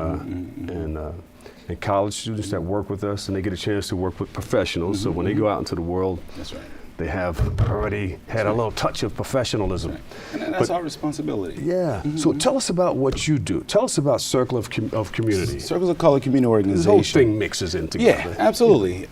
S2: college students that work with us, and they get a chance to work with professionals. So when they go out into the world,
S18: that's right,
S2: They have already had a little touch of professionalism.
S6: And that's our responsibility.
S2: Yeah. So tell us about what you do. Tell us about Circle of Community.
S6: Circles of Color Community Organization.
S2: This whole thing mixes in together.
S6: Yeah, absolutely.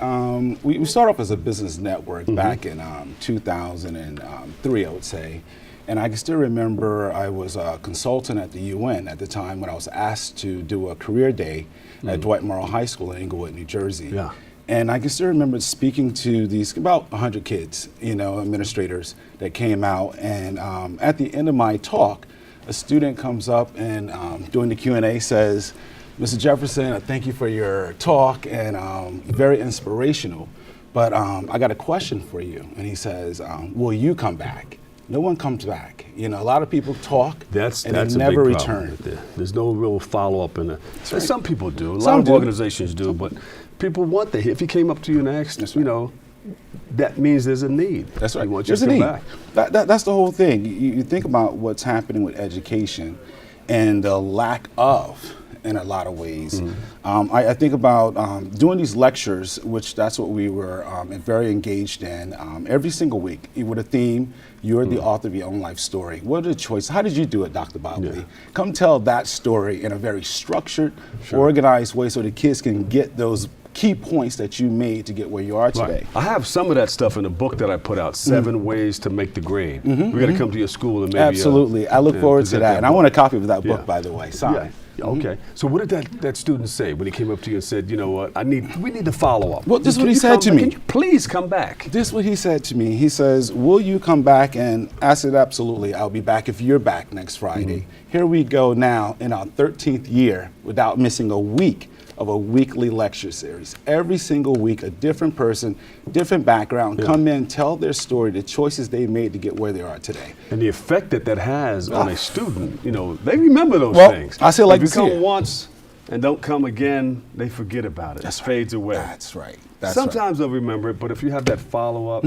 S6: We started off as a business network back in 2003, I would say. And I can still remember I was a consultant at the UN at the time when I was asked to do a career day at Dwight Morrow High School in Englewood, New Jersey.
S2: Yeah.
S6: And I can still remember speaking to these about 100 kids, administrators that came out. And at the end of my talk, a student comes up and during the Q&A says, "Mr. Jefferson, thank you for your talk and very inspirational. But I got a question for you." And he says, "Will you come back?" No one comes back. A lot of people talk and they never return.
S2: There's no real follow-up in it.
S6: Right.
S2: Some people do. A lot
S6: Some
S2: of
S6: do.
S2: organizations do, but people want to hear. If he came up to you and asked, that means there's a need.
S6: That's right.
S2: He wants you
S6: There's
S2: to
S6: a
S2: come
S6: need.
S2: back.
S6: That's the whole thing. You think about what's happening with education and the lack of, in a lot of ways. I think about doing these lectures, which that's what we were very engaged in every single week with a theme. You're the author of your own life story. What are the choices? How did you do it, Dr. Bob Lee? Come tell that story in a very structured, organized way so the kids can get those key points that you made to get where you are today.
S2: Right. I have some of that stuff in the book that I put out, 7 Ways to Make the Grade. We got to come to your school and maybe
S6: Absolutely. I look forward to that. And I want a copy of that book, by the way. Signed.
S2: Yeah. Okay. So what did that student say when he came up to you and said, "You know what? We need to follow up"?
S6: Well, this is what he said to me.
S2: Can you please come back?
S6: This is what he said to me. He says, "Will you come back?" And I said, "Absolutely. I'll be back if you're back next Friday." Here we go now in our 13th year without missing a week of a weekly lecture series. Every single week, a different person, different background, come in, tell their story, the choices they made to get where they are today.
S2: And the effect that has on a student, they remember those things.
S6: I say like
S2: if you
S6: this
S2: come once and don't come again, they forget about it. It fades away.
S6: That's right.
S2: Sometimes they'll remember it, but if you have that follow-up.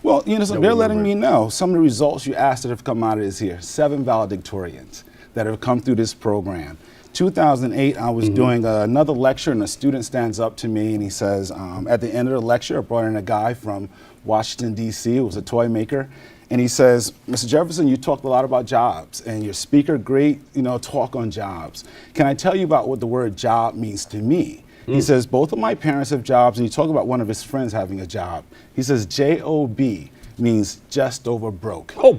S6: Well, they're letting me know some of the results you asked that have come out of this here. 7 valedictorians that have come through this program. 2008, I was doing another lecture, and a student stands up to me and he says, at the end of the lecture, I brought in a guy from Washington, D.C., who was a toy maker, and he says, "Mr. Jefferson, you talked a lot about jobs, and your speaker, great, talk on jobs. Can I tell you about what the word job means to me?" He says, "Both of my parents have jobs," and he talked about one of his friends having a job. He says, "J-O-B means just over broke."
S2: Oh,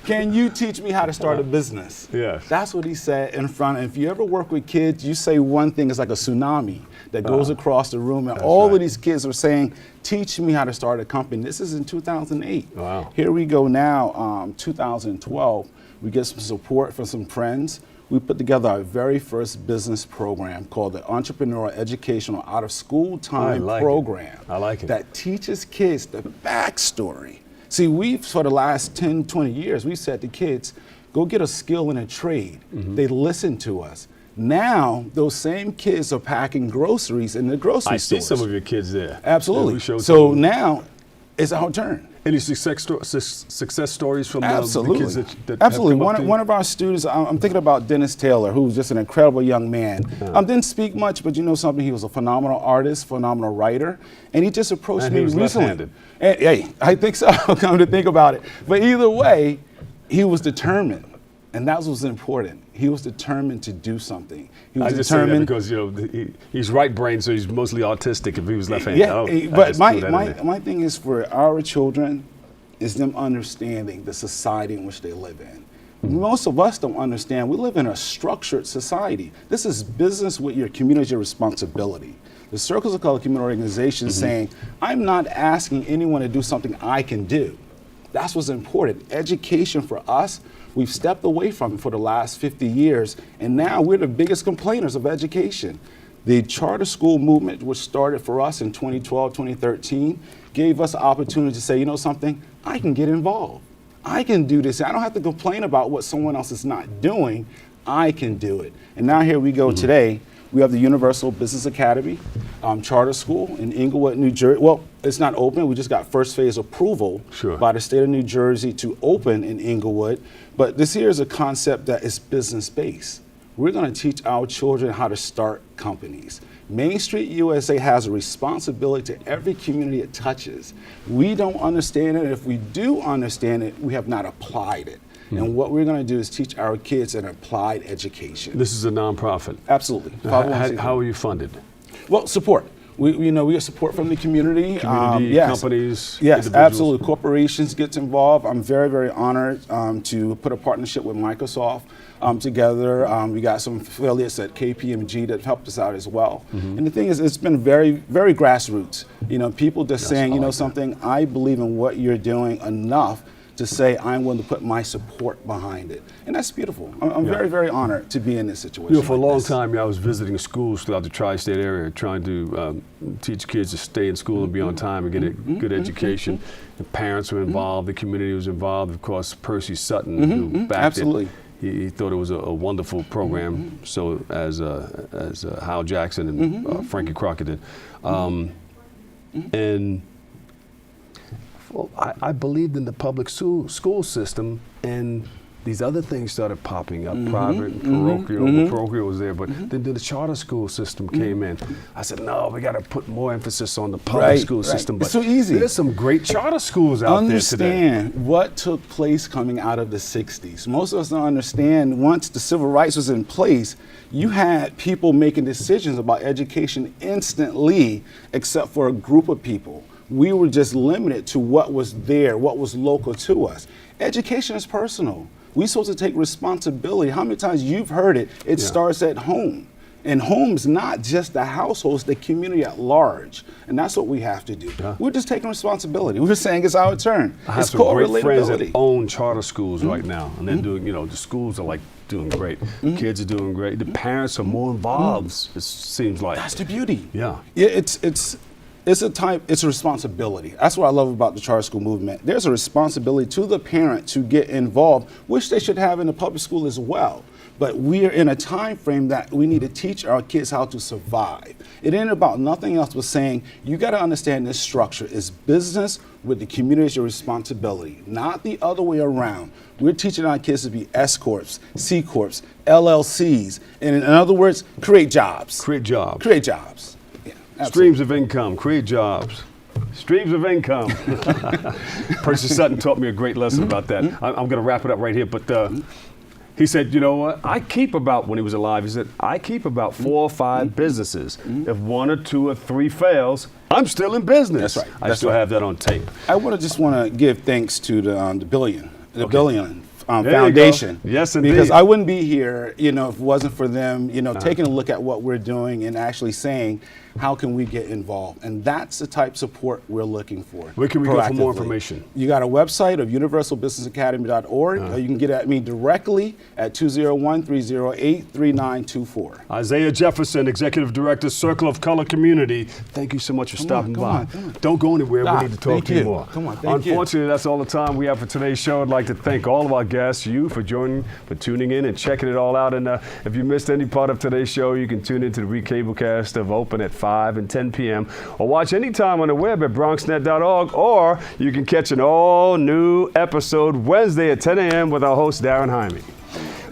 S6: Can you teach me how to start a business?
S2: Yes.
S6: That's what he said in front. If you ever work with kids, you say one thing, it's like a tsunami that goes across the room, and all of these kids are saying, "Teach me how to start a company." This is in 2008.
S2: Wow.
S6: Here we go now, 2012. We get some support from some friends. We put together our very first business program called the Entrepreneurial Educational Out of School Time Program.
S2: I like it.
S6: That teaches kids the backstory. See, we've, for the last 10, 20 years, we've said to kids, go get a skill in a trade. They listen to us. Now, those same kids are packing groceries in the grocery stores.
S2: I see some of your kids there.
S6: Absolutely. So now, it's our turn.
S2: Any success stories from
S6: Absolutely.
S2: the kids that
S6: Absolutely.
S2: have come up to you?
S6: One of our students, I'm thinking about Dennis Taylor, who's just an incredible young man. Didn't speak much, but you know something, he was a phenomenal artist, phenomenal writer, and he just approached me recently.
S2: Left-handed.
S6: And, hey, I think so, come to think about it. But either way, he was determined, and that was important. He was determined to do something. He was
S2: I just
S6: determined
S2: say that because he's right-brained, so he's mostly autistic. If he was left-handed,
S6: yeah. But my thing is for our children, is them understanding the society in which they live in. Most of us don't understand. We live in a structured society. This is business with your community responsibility. The Circles of Color Community Organization is saying, I'm not asking anyone to do something I can do. That's what's important. Education for us, we've stepped away from it for the last 50 years, and now we're the biggest complainers of education. The charter school movement, which started for us in 2012, 2013, gave us the opportunity to say, you know something, I can get involved. I can do this. I don't have to complain about what someone else is not doing. I can do it. And now here we go today. We have the Universal Business Academy Charter School in Englewood, New Jersey. Well, it's not open. We just got first phase approval by the state of New Jersey to open in Englewood. But this here is a concept that is business-based. we're going to teach our children how to start companies. Main Street USA has a responsibility to every community it touches. We don't understand it. If we do understand it, we have not applied it. And what we're going to do is teach our kids an applied education.
S2: This is a nonprofit.
S6: Absolutely.
S2: How are you funded?
S6: Well, support. We get support from the community.
S2: Companies.
S6: Yes, absolutely. Corporations gets involved. I'm very, very honored to put a partnership with Microsoft together. We got some affiliates at KPMG that helped us out as well. And the thing is, it's been very, very grassroots. People just saying, something, I believe in what you're doing enough to say I'm willing to put my support behind it. And that's beautiful. I'm very, very honored to be in this situation.
S2: For a long time, I was visiting schools throughout the tri-state area, trying to teach kids to stay in school and be on time and get a good education. The parents were involved, the community was involved. Of course, Percy Sutton, who backed it. He thought it was a wonderful program, so as Hal Jackson and Frankie Crockett did. And well, I believed in the public school system, and these other things started popping up, private and parochial. Parochial was there, but then the charter school system came in. I said, no, we got to put more emphasis on the public school system. But
S6: it's so easy.
S2: There's some great charter schools out there today.
S6: Understand what took place coming out of the 60s. Most of us don't understand, once the civil rights was in place, you had people making decisions about education instantly, except for a group of people. We were just limited to what was there, what was local to us. Education is personal. We're supposed to take responsibility. How many times you've heard it? It starts at home. And home's not just the households, the community at large. And that's what we have to do. We're just taking responsibility. We're saying it's our turn.
S2: I have some great friends that own charter schools right now. And they're doing, the schools are like doing great. Kids are doing great. The parents are more involved, it seems like.
S6: That's the beauty.
S2: Yeah.
S6: It's a responsibility. That's what I love about the charter school movement. There's a responsibility to the parent to get involved, which they should have in the public school as well. But we're in a time frame that we need to teach our kids how to survive. It ain't about nothing else but saying, you got to understand this structure is business with the community as your responsibility, not the other way around. We're teaching our kids to be S Corps, C Corps, LLCs, and in other words, create jobs.
S2: Create jobs.
S6: Create jobs.
S2: Streams of income, create jobs. Streams of income. Percy Sutton taught me a great lesson about that. I'm going to wrap it up right here, but he said, you know what, when he was alive, he said, I keep about 4 or 5 businesses. If 1 or 2 or 3 fails, I'm still in business.
S6: That's right.
S2: I still have that on tape.
S6: I just want to give thanks to the Billion Foundation.
S2: Yes, indeed.
S6: Because I wouldn't be here, if it wasn't for them, taking a look at what we're doing and actually saying, how can we get involved? And that's the type of support we're looking for.
S2: Where can we go for more information?
S6: You got a website of universalbusinessacademy.org, or you can get at me directly at 201-308-3924.
S2: Isaiah Jefferson, Executive Director, Circle of Color Community. Thank you so much for stopping by. Don't go anywhere. We need to talk to you more. Unfortunately, that's all the time we have for today's show. I'd like to thank all of our guests, you for joining, for tuning in and checking it all out. And if you missed any part of today's show, you can tune into the recablecast of Open at 5 and 10 p.m. or watch anytime on the web at BronxNet.org, or you can catch an all-new episode Wednesday at 10 a.m. with our host, Darren Hyme.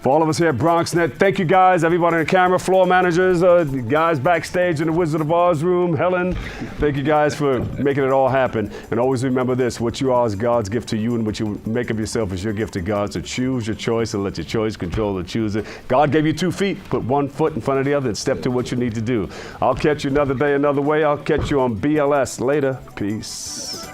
S2: For all of us here at BronxNet, thank you guys, everybody on the camera, floor managers, the guys backstage in the Wizard of Oz room, Helen. Thank you guys for making it all happen. And always remember this, what you are is God's gift to you, and what you make of yourself is your gift to God. So choose your choice and let your choice control the chooser. God gave you 2 feet, put 1 foot in front of the other and step to what you need to do. I'll catch you another day, another way. I'll catch you on BLS later. Peace.